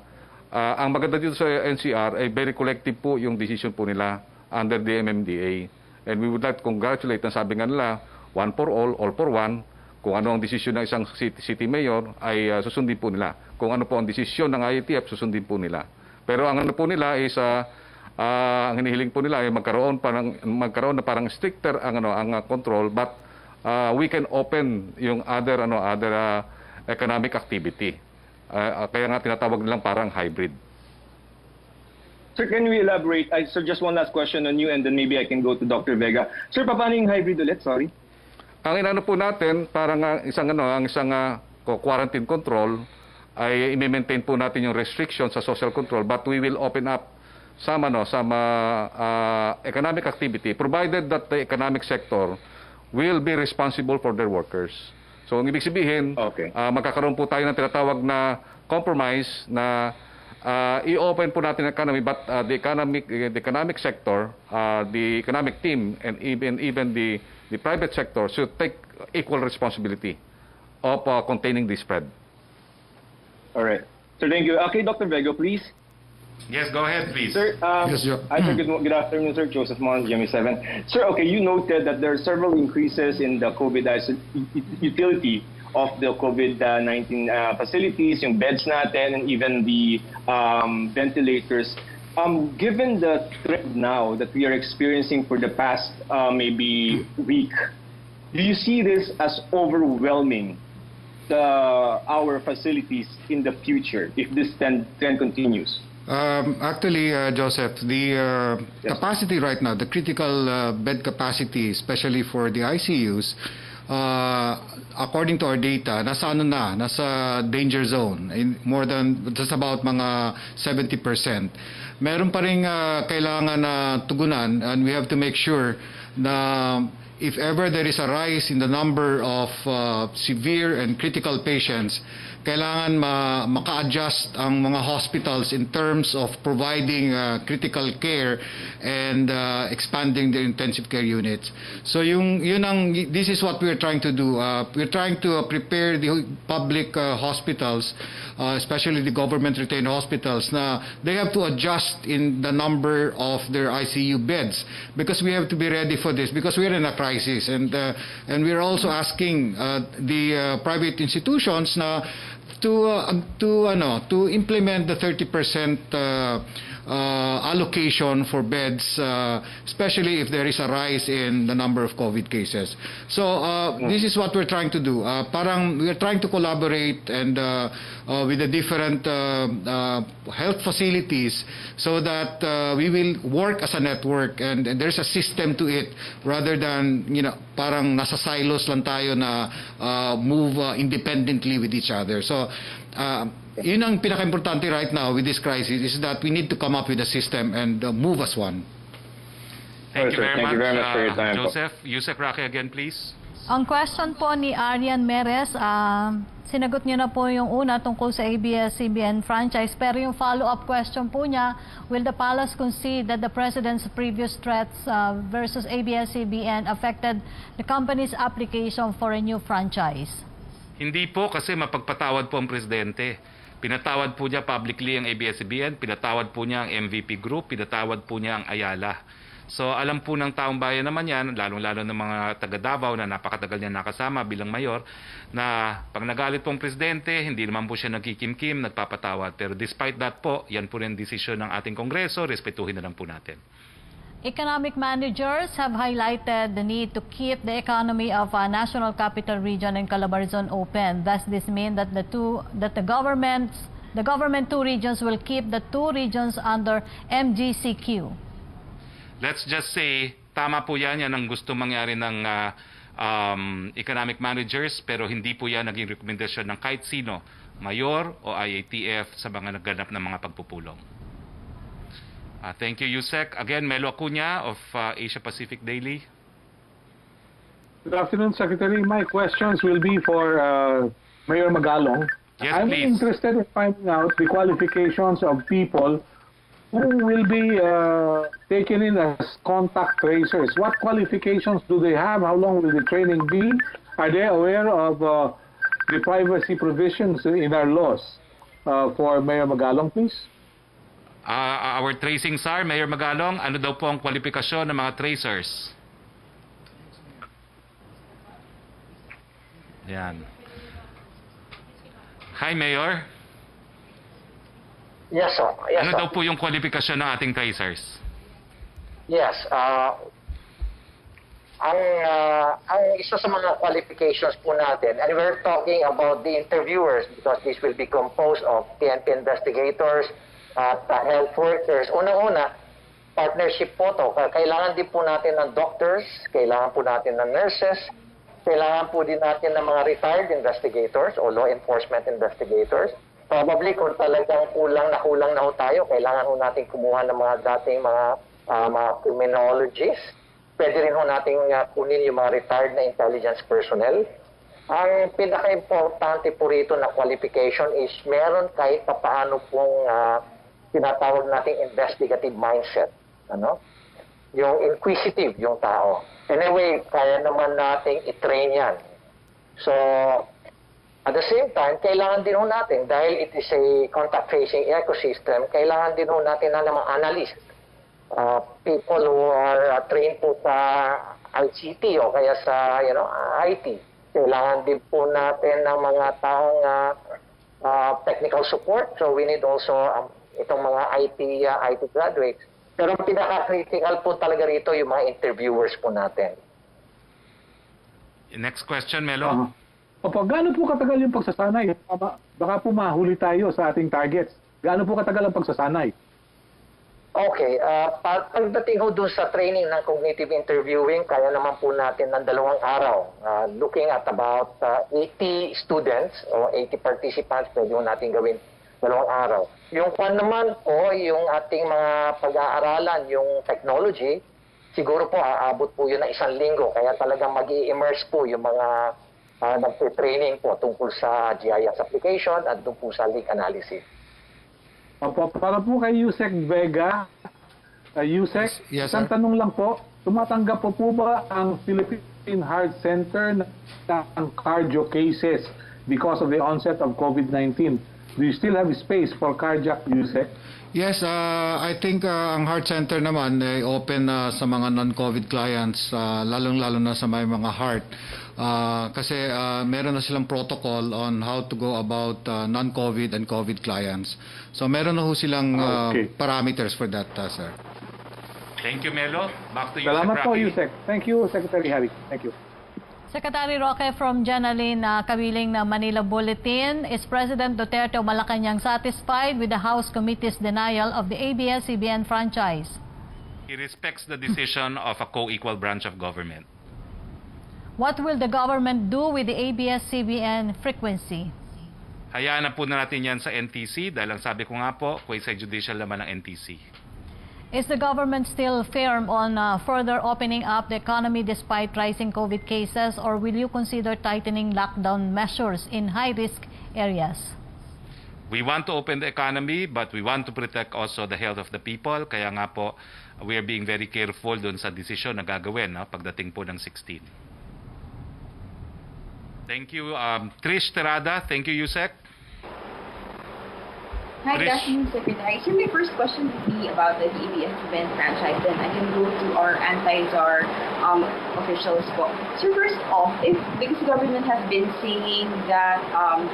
ang maganda dito sa NCR ay very collective po yung decision po nila under the MMDA. And we would like to congratulate, ang sabi nga nila, one for all for one. Kung ano ang desisyon ng isang city mayor ay susundin po nila. Kung ano po ang desisyon ng IATF, susundin po nila. Pero ang ano po nila is ang hinihiling po nila ay magkaroon na parang stricter ang control, but we can open yung other economic activity. Kaya nga tinatawag nilang parang hybrid. Sir, can we elaborate? Sir, just one last question on you and then maybe I can go to Dr. Vega. Sir, paano yung hybrid ulit? Sorry. Ang inano po natin, parang isang quarantine control ay i-maintain po natin yung restriction sa social control, but we will open up some economic activity provided that the economic sector will be responsible for their workers. So, ang ibig sabihin, magkakaroon po tayo ng tinatawag na compromise na i-open po natin ang economy, but the economic sector, the economic team, and even the private sector should take equal responsibility of containing the spread. All right. Sir, thank you. Okay, Dr. Vega, please. Yes, go ahead, please. Sir, Sir. good afternoon, sir. Joseph Mon, GMA7. Sir, okay, you noted that there are several increases in the COVID utility of the COVID-19 facilities, yung beds natin, and even the ventilators. Given the trend now that we are experiencing for the past maybe week, do you see this as overwhelming our facilities in the future if this trend continues? Actually, Joseph, the capacity right now, the critical bed capacity, especially for the ICUs, according to our data, nasa danger zone, more than, just about mga 70%. Meron pa rin kailangan na tugunan, and we have to make sure na if ever there is a rise in the number of severe and critical patients, kailangan maka-adjust ang mga hospitals in terms of providing critical care and expanding their intensive care units. So this is what we're trying to do. We're trying to prepare the public hospitals, especially the government retained hospitals, na they have to adjust in the number of their ICU beds because we have to be ready for this because we're in a crisis, and we're also asking the private institutions na to implement the 30% allocation for beds, especially if there is a rise in the number of COVID cases. So this is what we're trying to do. Parang we're trying to collaborate and with the different health facilities so that we will work as a network and there's a system to it rather than parang nasa silos lang tayo na move independently with each other. So yun ang pinaka-importante right now with this crisis is that we need to come up with a system and move as one. Thank you very much for your time. Joseph. Yusek Roque again, please. Ang question po ni Arian Meres, sinagot niyo na po yung una tungkol sa ABS-CBN franchise, pero yung follow-up question po niya, will the palace concede that the President's previous threats versus ABS-CBN affected the company's application for a new franchise? Hindi po, kasi mapagpatawad po ang presidente. Pinatawad po niya publicly ang ABS-CBN, pinatawad po niya ang MVP Group, pinatawad po niya ang Ayala. So alam po ng taong bayan naman yan, lalong-lalo ng mga taga Davao na napakatagal niya nakasama bilang mayor, na pag nagalit pong presidente, hindi naman po siya nagkikimkim, nagpapatawad. Pero despite that po, yan po rin desisyon ng ating Kongreso, respetuhin na lang po natin. Economic managers have highlighted the need to keep the economy of National Capital Region and Calabarzon open. Does this mean that the government two regions will keep the two regions under MGCQ? Let's just say, tama po yan ang gusto mangyari ng economic managers, pero hindi po yan naging rekomendasyon ng kahit sino, mayor o IATF sa mga nagganap ng mga pagpupulong. Thank you, Yusek. Again, Melo Acuña of Asia Pacific Daily. Good afternoon, Secretary. My questions will be for Mayor Magalong. Yes, I'm please. interested in finding out the qualifications of people who will be taken in as contact tracers. What qualifications do they have? How long will the training be? Are they aware of the privacy provisions in our laws? For Mayor Magalong, please. Our tracing SAR, Mayor Magalong, ano daw po ang kwalifikasyon ng mga tracers? Yan. Hi, Mayor. Yes, sir. Yes, Ano sir. daw po yung kwalifikasyon ng ating tracers? Yes, ang isa sa mga qualifications po natin, and we're talking about the interviewers because this will be composed of PNP investigators at health workers. Unang-una, partnership po to. Kailangan din po natin ng doctors, kailangan po natin ng nurses, kailangan po din natin ng mga retired investigators o law enforcement investigators. Probably kung talagang kulang na ho tayo, kailangan ho natin kumuha ng mga dating mga criminologists. Pwede rin ho natin kunin yung mga retired na intelligence personnel. Ang pinaka-importante po rito na qualification is meron kahit paano pong tinatawag nating investigative mindset. Ano? Yung inquisitive yung tao. Anyway, kaya naman nating i-train yan. So, at the same time, kailangan din ho natin, dahil it is a contact-tracing ecosystem, kailangan din ho natin ng mga analyst. People who are trained po sa ICT o kaya sa IT. Kailangan din po natin ng mga taong technical support. So we need also itong mga IT graduates. Pero ang pinaka-critical po talaga rito yung mga interviewers po natin. Next question, Melo. Opo, gaano po katagal yung pagsasanay? Baka po mahuli tayo sa ating targets. Gaano po katagal ang pagsasanay? Okay, pagdating ho dun sa training ng cognitive interviewing, kaya naman po natin ng 2 araw. Looking at about 80 students o 80 participants, pwede ho natin gawin 2 araw. Yung naman po, yung ating mga pag-aaralan, yung technology, siguro po aabot po yun ng 1 linggo. Kaya talagang mag-i-immerse po yung mga nagpe-training po tungkol sa GIS application at tungkol sa leak analysis. Opo, para po kay Yusek Vega. Yusek, Yes, isang sir. tanong lang po, tumatanggap po ba ang Philippine Heart Center ng cardio cases because of the onset of COVID-19? Do you still have space for cardiac, Yusek? Yes, I think ang heart center naman ay open sa mga non-COVID clients, lalong-lalo na sa may mga heart. Kasi meron na silang protocol on how to go about non-COVID and COVID clients. So meron na ho silang Okay. parameters for that, sir. Thank you, Melo. Back to you, Salamat po, Rafi. Yusek. Thank you, Secretary Harry. Thank you. Secretary Roque from Janalyn, kabiling na Manila Bulletin. Is President Duterte of Malacañang satisfied with the House Committee's denial of the ABS-CBN franchise? He respects the decision of a co-equal branch of government. What will the government do with the ABS-CBN frequency? Hayaan na po natin yan sa NTC dahil ang sabi ko nga po, quasi-judicial naman ng NTC. Is the government still firm on further opening up the economy despite rising COVID cases, or will you consider tightening lockdown measures in high-risk areas? We want to open the economy, but we want to protect also the health of the people. Kaya nga po, we are being very careful dun sa desisyon na gagawin pagdating po ng 16. Thank you, Trish Terada. Thank you, Yusek. Hi, good Trish. afternoon, Secretary. So my first question would be about the ABS-CBN franchise, and I can go to our anti-czar officials. So first off, because the government has been saying that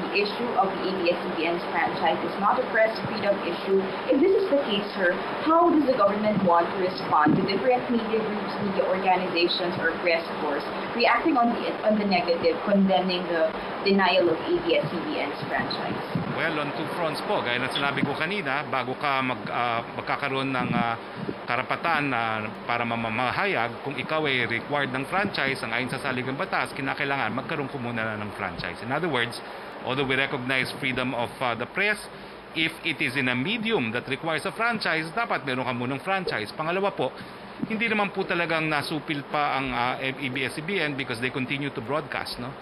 the issue of the ABS-CBN's franchise is not a press freedom issue, if this is the case, sir, how does the government want to respond to different media groups, media organizations, or press corps reacting on the negative, condemning the denial of ABS-CBN's franchise? Well, on two fronts po, gaya ng sinabi ko kanina, bago ka magkakaroon ng karapatan para mamamahayag, kung ikaw ay required ng franchise, ang ayon sa saligang batas, kinakailangan magkaroon ko muna ng franchise. In other words, although we recognize freedom of the press, if it is in a medium that requires a franchise, dapat meron ka munang franchise. Pangalawa po, hindi naman po talagang nasupil pa ang ABS-CBN because they continue to broadcast, no?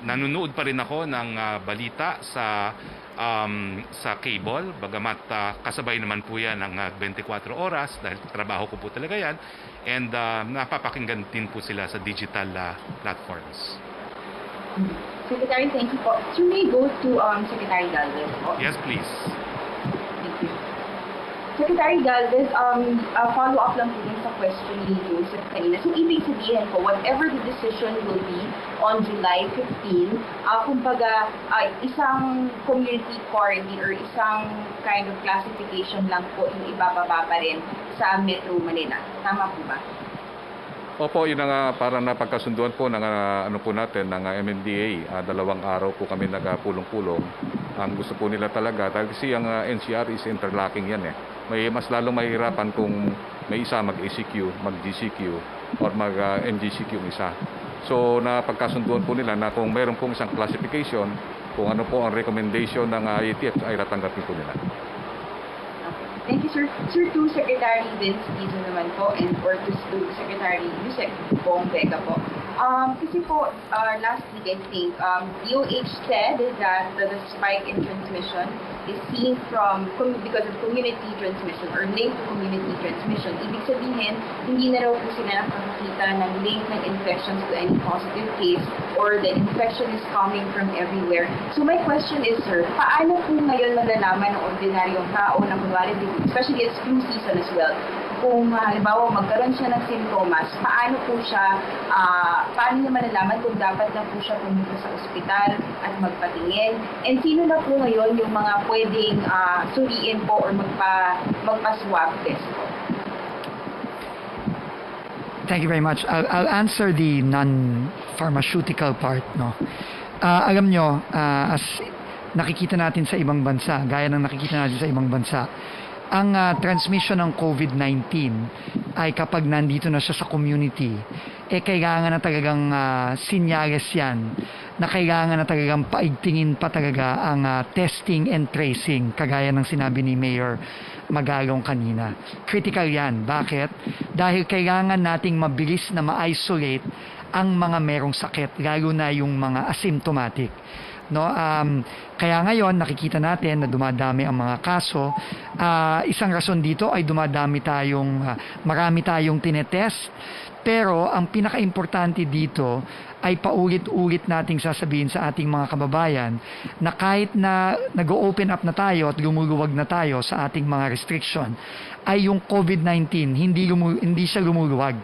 Nanonood pa rin ako ng balita sa cable, bagamat kasabay naman po yan ng 24 oras dahil trabaho ko po talaga yan, and napapakinggan din po sila sa digital platforms. Secretary, thank you po. So may go to Secretary Galvez po. Yes, please. Thank you. Secretary Galvez, follow-up lang po din sa question ni Joseph kanina. So, ibig sabihin po, whatever the decision will be on July 15, kumbaga, isang community quarantine or isang kind of classification lang po yung ibababa pa rin sa Metro Manila. Tama po ba? Opo, yun nga para napagkasunduan po ng ano po natin ng MMDA. 2 araw po kami nagpulong-pulong. Ang gusto po nila talaga, dahil kasi ang NCR is interlocking yan eh. May mas lalong mahirapan kung may isa mag-ACQ, mag-GCQ, or mag-MGCQ isa. So napagkasunduan po nila na kung mayroon pong isang classification, kung ano po ang recommendation ng IATF ay tatanggapin po nila. Thank you, sir. Sir, to Secretary Vince Dizon naman po, and or to Secretary Yusek Bong Vega po. Kasi po, last week, I think, DOH said that the spike in transmission is seen because of community transmission or linked to community transmission. Ibig sabihin, hindi na raw po sila nakakakita ng link ng infections to any positive case or the infection is coming from everywhere. So my question is, sir, paano po ngayon malalaman ng ordinaryong tao na kunwari, especially it's flu season as well, kung halimbawa magkaroon siya ng simptomas, paano niya malalaman kung dapat na po siya pumunta sa ospital at magpatingin? And sino na po ngayon yung mga pwedeng suriin po or magpa-swab test po? Thank you very much. I'll answer the non-pharmaceutical part. No? Alam nyo, as nakikita natin sa ibang bansa, gaya ng nakikita natin sa ibang bansa, ang transmission ng COVID-19 ay kapag nandito na siya sa community, kailangan na talagang sinyales yan na kailangan na talagang paigtingin pa talaga ang testing and tracing, kagaya ng sinabi ni Mayor Magalong kanina. Critical yan. Bakit? Dahil kailangan nating mabilis na ma-isolate ang mga merong sakit, lalo na yung mga asymptomatic. No, kaya ngayon nakikita natin na dumadami ang mga kaso. Isang rason dito ay marami tayong tinetest, pero ang pinaka-importante dito ay paulit-ulit nating sasabihin sa ating mga kababayan na kahit na nag-open up na tayo at lumuluwag na tayo sa ating mga restriction, ay yung COVID-19 hindi siya lumuluwag.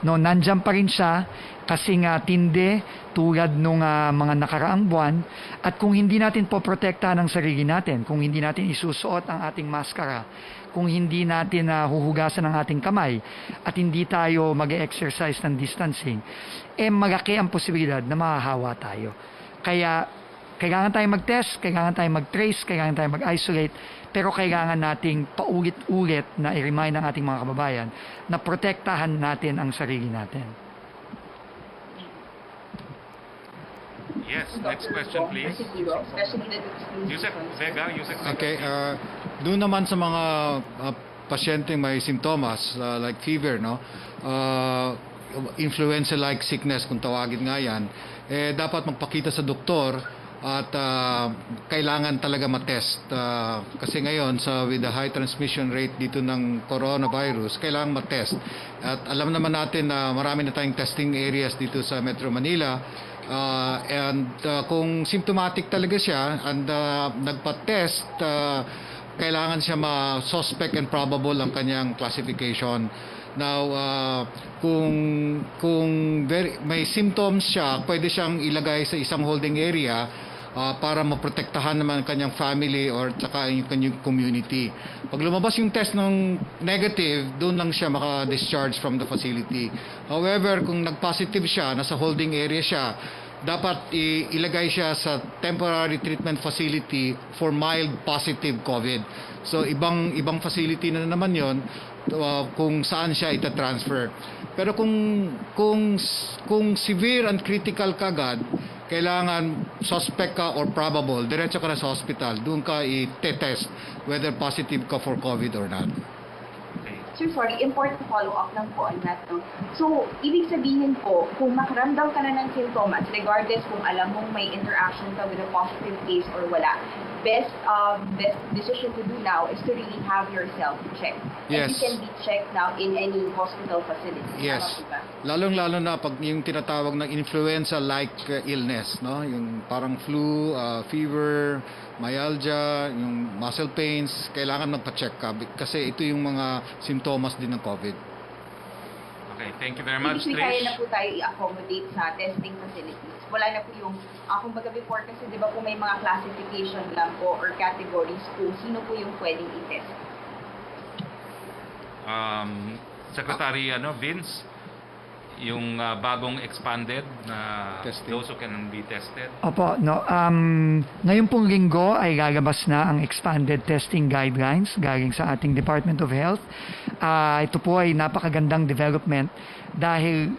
No, nandiyan pa rin siya kasi nga tindi tulad nung mga nakaraang buwan, at kung hindi natin poprotektahan ang sarili natin, kung hindi natin isusuot ang ating maskara, kung hindi natin huhugasan ang ating kamay at hindi tayo mag-exercise ng distancing, malaki ang posibilidad na mahahawa tayo. Kaya kailangan tayong mag-test, kailangan tayong mag-trace, kailangan tayong mag-isolate, pero kailangan nating paulit-ulit na i-remind ng ating mga kababayan na protektahan natin ang sarili natin. Yes, next question please. Yusek Vega, Yusek Vega. Okay, doon naman sa mga pasyente may simptomas like fever, no? Influenza-like sickness kung tawagin nga yan, dapat magpakita sa doktor at kailangan talaga matest. Kasi ngayon, with the high transmission rate dito ng coronavirus, kailangan matest. At alam naman natin na marami na tayong testing areas dito sa Metro Manila. Kung symptomatic talaga siya and nagpa-test, kailangan siya ma-suspect and probable ang kanyang classification. Now, kung may symptoms siya, pwede siyang ilagay sa isang holding area para maprotektahan naman ang kanyang family or saka yung kanyang community. Pag lumabas yung test ng negative, doon lang siya maka-discharge from the facility. However, kung nag-positive siya, nasa holding area siya, dapat ilagay siya sa temporary treatment facility for mild positive COVID. So ibang facility na naman 'yon kung saan siya ita-transfer. Pero kung severe and critical kagad, kailangan suspect ka or probable, diretso ka na sa hospital, doon ka i-test whether positive ka for COVID or not. Sir, sorry, important follow-up lang po on that. No? So, ibig sabihin po, kung makaramdam ka na ng symptoms, regardless kung alam mong may interaction ka with a positive case or wala, best decision to do now is to really have yourself checked. Yes. And you can be checked now in any hospital facility. Yes. Lalong-lalo na pag yung tinatawag na influenza-like illness, no? Yung parang flu, fever, myalgia, yung muscle pains, kailangan magpa-check ka kasi ito yung mga simptomas din ng COVID. Okay, thank you very much, Trish. Kaya na Trish. po tayo i-accommodate sa testing facilities. Wala na po yung, kumbaga before kasi di ba po may mga classification lang po or categories kung sino po yung pwedeng i-test. Secretary Vince, yung bagong expanded na Testing. those who can be tested. Opo, no. Ngayon pong linggo ay lalabas na ang expanded testing guidelines galing sa ating Department of Health. Ito po ay napakagandang development dahil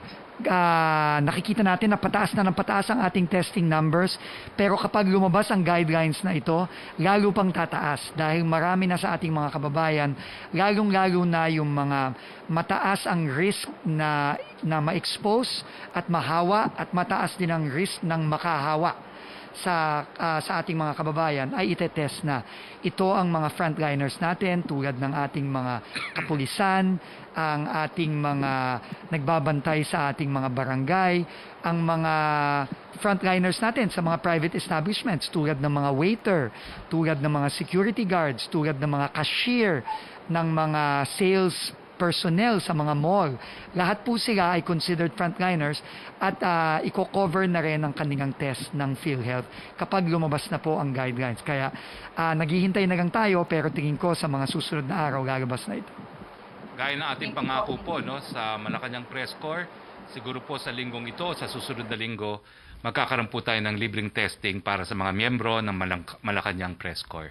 nakikita natin na pataas na ng pataas ang ating testing numbers, pero kapag lumabas ang guidelines na ito, lalo pang tataas dahil marami na sa ating mga kababayan, lalong-lalo na yung mga mataas ang risk na ma-expose at mahawa at mataas din ang risk ng makahawa sa ating mga kababayan ay itetest na. Ito ang mga frontliners natin tulad ng ating mga kapulisan, ang ating mga nagbabantay sa ating mga barangay, ang mga frontliners natin sa mga private establishments tulad ng mga waiter, tulad ng mga security guards, tulad ng mga cashier, ng mga sales personnel sa mga mall. Lahat po sila ay considered frontliners at i-cover na rin ang kanilang test ng PhilHealth kapag lumabas na po ang guidelines. Kaya naghihintay na lang tayo pero tingin ko sa mga susunod na araw lalabas na ito. Gaya ng ating pangako po sa Malacañang Press Corps, siguro po sa linggong ito, sa susunod na linggo, magkakaroon po tayo ng libreng testing para sa mga miyembro ng Malacañang Press Corps.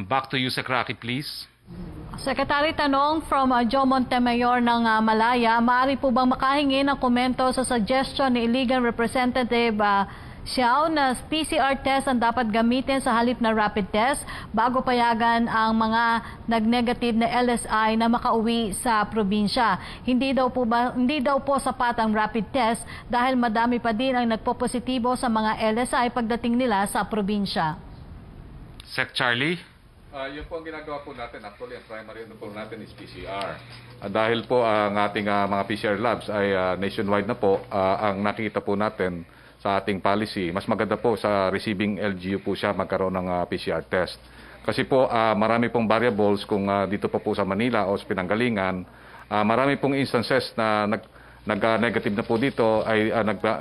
Back to you, Secretary, please. Secretary, tanong from Joe Montemayor ng Malaya, maaari po bang makahingi ng komento sa suggestion ni Iligan Representative Xiao na PCR test ang dapat gamitin sa halip na rapid test bago payagan ang mga nag-negative na LSI na makauwi sa probinsya? Hindi daw po sapat ang rapid test dahil madami pa din ang nagpopositibo sa mga LSI pagdating nila sa probinsya. Sec Charlie? Yun po ang ginagawa po natin. Actually, ang primary po natin is PCR. Dahil po ang ating mga PCR labs ay nationwide na po, ang nakita po natin sa ating policy, mas maganda po sa receiving LGU po siya magkaroon ng PCR test. Kasi po marami pong variables kung dito po sa Manila o sa Pinanggalingan, marami pong instances na nag-negative na po dito, ay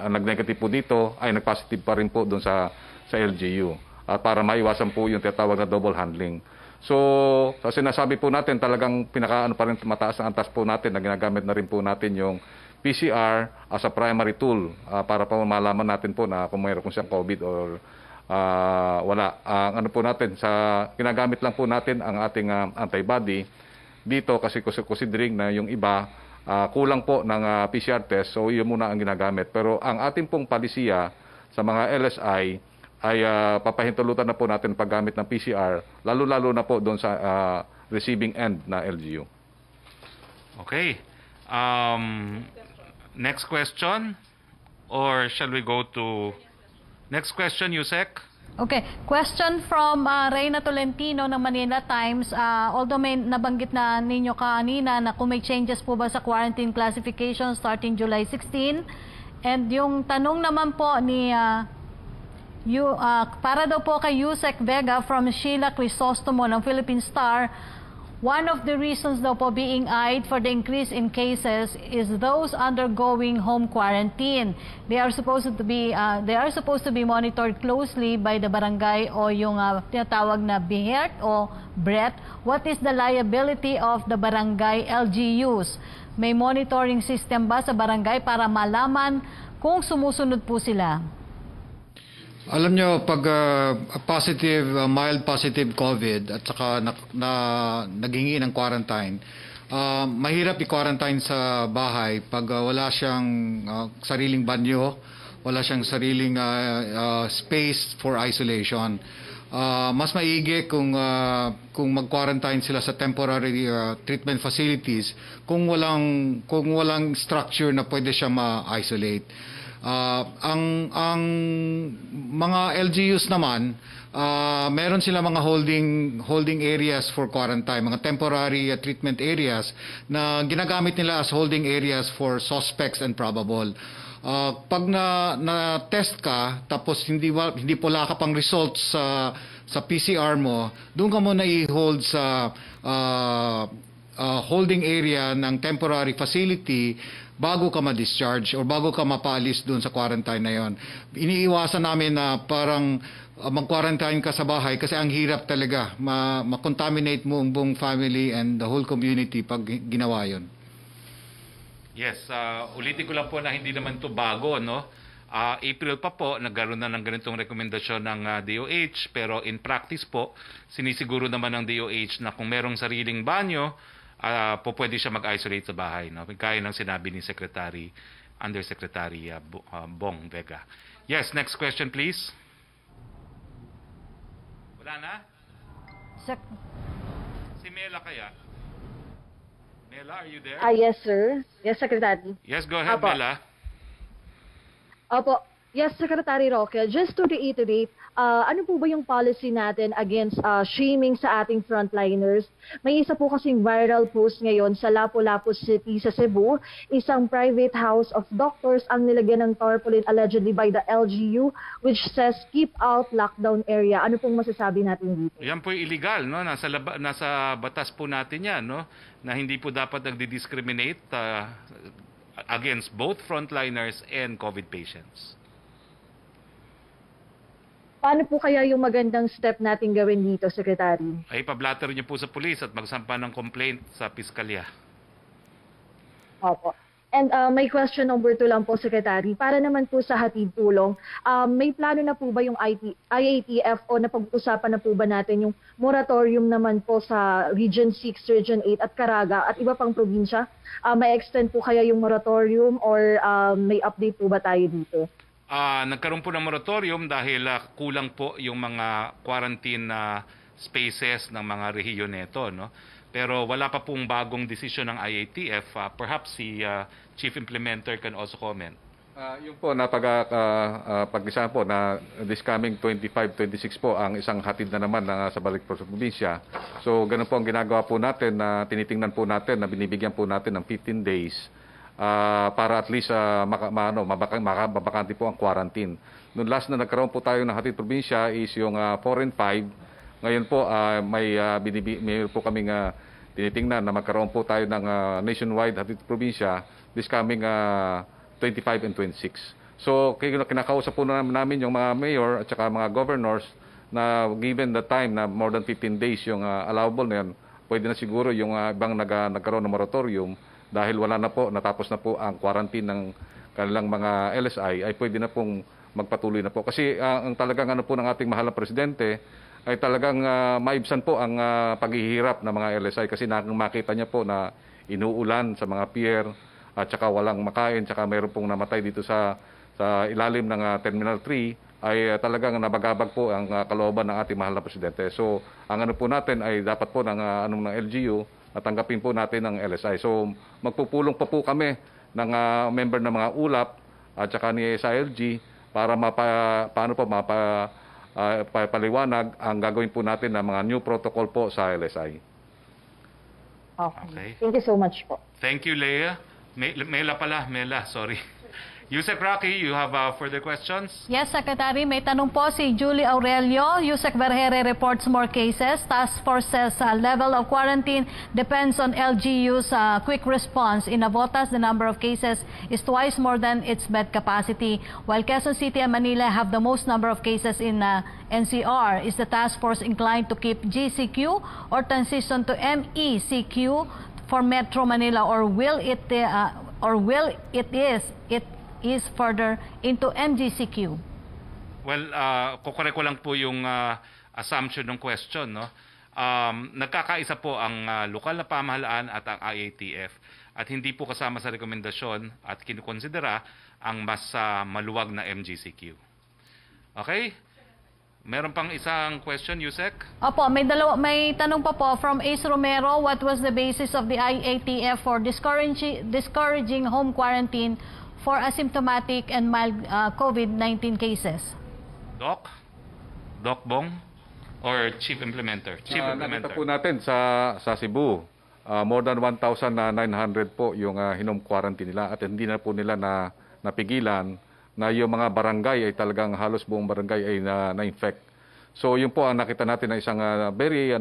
nag-negative po dito, ay nag-positive pa rin po doon sa LGU. Para maiwasan po yung tinatawag na double handling. So, sa sinasabi po natin, talagang pa rin mataas ang antas po natin na ginagamit na rin po natin yung PCR as a primary tool para pa malaman natin po na kung mayroon siyang COVID or wala. Ano po natin, ginagamit lang po natin ang ating antibody dito kasi considering na yung iba kulang po ng PCR test, so yun muna ang ginagamit. Pero ang ating pong palisiya sa mga LSI ay papahintulutan na po natin paggamit ng PCR, lalo-lalo na po doon sa receiving end na LGU. Okay. Next question? Or shall we go to Next question, Yusek. Okay, question from Reyna Tolentino ng Manila Times. Although may nabanggit na ninyo kanina na kung may changes po ba sa quarantine classification starting July 16. And yung tanong naman po ni para daw po kay Yusek Vega from Sheila Crisostomo ng Philippine Star, one of the reasons daw po being eyed for the increase in cases is those undergoing home quarantine. They are supposed to be monitored closely by the barangay o yung tinatawag na BIHERT o BRET. What is the liability of the barangay LGUs? May monitoring system ba sa barangay para malaman kung sumusunod po sila? Alam nyo, pag mild positive COVID at saka naghingi ng quarantine, mahirap i-quarantine sa bahay pag wala siyang sariling banyo, wala siyang sariling space for isolation. Mas maigi kung mag-quarantine sila sa temporary treatment facilities kung walang structure na pwede siya ma-isolate. Ang mga LGUs naman, meron sila mga holding areas for quarantine, mga temporary treatment areas na ginagamit nila as holding areas for suspects and probable. Pag na-test ka tapos hindi wala ka pang results sa PCR mo, doon ka muna i-hold sa holding area ng temporary facility bago ka ma-discharge or bago ka mapaalis doon sa quarantine na yon. Iniiwasan namin na parang mag-quarantine ka sa bahay kasi ang hirap talaga ma-contaminate mo ang buong family and the whole community pag ginawa yon. Yes, ulitin ko lang po na hindi naman to bago, no? April pa po, nagkaroon na ng ganitong rekomendasyon ng DOH, pero in practice po, sinisiguro naman ng DOH na kung merong sariling banyo, pwede siya mag-isolate sa bahay, no? Kaya ng sinabi ni Undersecretary Bong Vega. Yes, next question please. Wala na? Si Mela kaya? Mela, are you there? Yes, sir. Yes, Secretary. Yes, go ahead, Apo. Mela. Opo. Yes, Secretary Roque. Just to reiterate, ano po ba yung policy natin against shaming sa ating frontliners? May isa po kasing viral post ngayon sa Lapu-Lapu City sa Cebu. Isang private house of doctors ang nilagyan ng tarpaulin allegedly by the LGU which says keep out lockdown area. Ano pong masasabi natin dito? Yan po illegal, no? Nasa batas po natin yan, no? Na hindi po dapat nagdi-discriminate against both frontliners and COVID patients. Paano po kaya yung magandang step natin gawin dito, Secretary? Ay pablatter niyo po sa pulis at magsampa ng complaint sa piskalya. Opo. And may question number 2 lang po, Secretary. Para naman po sa hatid tulong, may plano na po ba yung IATF o napag-usapan na po ba natin yung moratorium naman po sa Region 6, Region 8 at Caraga at iba pang probinsya? May extend po kaya yung moratorium or may update po ba tayo dito? Nagkaroon po ng moratorium dahil kulang po yung mga quarantine spaces ng mga rehiyon nito, no? Pero wala pa pong bagong desisyon ng IATF. Perhaps si Chief Implementer can also comment. Yung po na pag-isa po na this coming 25-26 po ang isang hatid na naman sa balik po sa probinsya. So ganun po ang ginagawa po natin na tinitingnan po natin na binibigyan po natin ng 15 days para at least mabakante po ang quarantine. Noong last na nagkaroon po tayo ng hatid probinsya is yung 4 and 5. Ngayon po may po kaming tinitingnan na magkaroon po tayo ng nationwide hatid probinsya this coming 25 and 26. So kinakausap po namin yung mga mayor at saka mga governors na given the time na more than 15 days yung allowable na yan, pwede na siguro yung ibang nagkaroon ng moratorium dahil wala na po, natapos na po ang quarantine ng kanilang mga LSI, ay pwede na pong magpatuloy na po. Kasi ang talagang po ng ating mahal na presidente ay talagang maibsan po ang paghihirap ng mga LSI kasi makita niya po na inuulan sa mga pier at saka walang makain, saka mayroon pong namatay dito sa ilalim ng Terminal 3 ay talagang nabagabag po ang kalooban ng ating mahal na presidente. So ang po natin ay dapat po ng LGU natanggapin po natin ng LSI. So magpupulong pa po kami ng member ng mga ulap at saka ni SILG para paliwanag ang gagawin po natin na mga new protocol po sa LSI. Okay. Thank you so much po. Thank you, Leah. Mela, sorry. Yusek Roque, you have further questions? Yes, Secretary. May tanong po si Julie Aurelio. Yusek Vergere reports more cases. Task Force says level of quarantine depends on LGU's quick response. In Navotas, the number of cases is twice more than its bed capacity. While Quezon City and Manila have the most number of cases in NCR, is the task force inclined to keep GCQ or transition to MECQ for Metro Manila, or will it is further into MGCQ? Well, kukorek ko lang po yung assumption ng question, no? Nagkakaisa po ang lokal na pamahalaan at ang IATF at hindi po kasama sa rekomendasyon at kinukonsidera ang mas maluwag na MGCQ. Okay? Meron pang isang question, Yusek? Opo, may tanong pa po from Ace Romero. What was the basis of the IATF for discouraging home quarantine for asymptomatic and mild COVID-19 cases? Doc Bong? Or Chief Implementer? Chief Implementer. Nakita po natin sa Cebu, more than 1,900 po yung home quarantine nila at hindi na po nila napigilan na yung mga barangay ay talagang halos buong barangay ay na-infect. So yun po ang nakita natin na isang very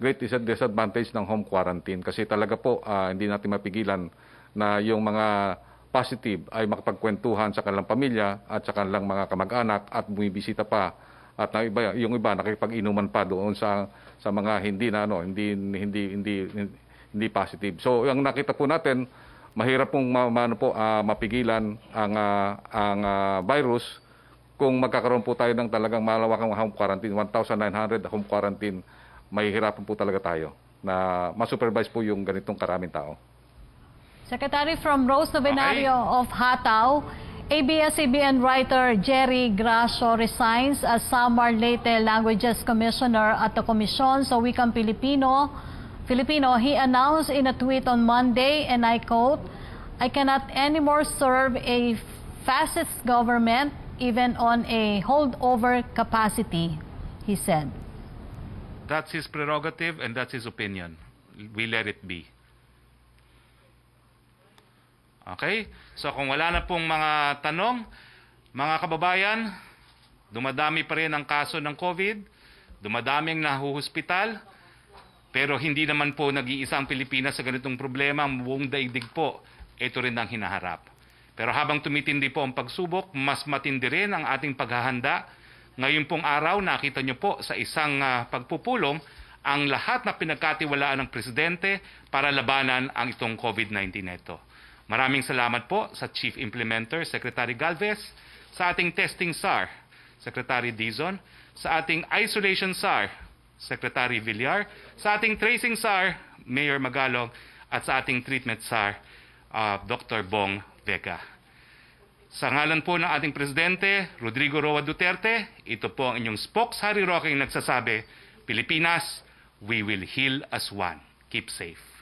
great disadvantage ng home quarantine kasi talaga po hindi natin mapigilan na yung mga positive ay makapagkwentuhan sa kanilang pamilya at sa kanilang mga kamag-anak at bumibisita pa at yung iba nakipag-inuman pa doon sa mga hindi positive. So ang nakita po natin, mahirap pong mapigilan ang virus kung magkakaroon po tayo ng talagang malawakang home quarantine, 1,900 home quarantine, mahihirapan po talaga tayo na masupervise po yung ganitong karaming tao. Secretary, from Rose Novenario of Hataw, ABS-CBN writer Jerry Gracio resigns as Samar Leyte Languages Commissioner at the Komisyon sa Wikang Filipino. He announced in a tweet on Monday, and I quote, "I cannot anymore serve a fascist government even on a holdover capacity," he said. That's his prerogative and that's his opinion. We let it be. Okay? So kung wala na pong mga tanong, mga kababayan, dumadami pa rin ang kaso ng COVID, dumadaming nahuhospital, pero hindi naman po nag-iisang Pilipinas sa ganitong problema, ang buong daigdig po, ito rin ang hinaharap. Pero habang tumitindi po ang pagsubok, mas matindi rin ang ating paghahanda. Ngayon pong araw, nakita nyo po sa isang pagpupulong ang lahat na pinagkatiwalaan ng Presidente para labanan ang itong COVID-19 na ito. Maraming salamat po sa Chief Implementer, Secretary Galvez, sa ating Testing SAR, Secretary Dizon, sa ating Isolation SAR, Secretary Villar, sa ating Tracing SAR, Mayor Magalong, at sa ating Treatment SAR, Dr. Bong Vega. Sa ngalan po ng ating Presidente, Rodrigo Roa Duterte, ito po ang inyong Spox Harry Roque nagsasabi, Pilipinas, we will heal as one. Keep safe.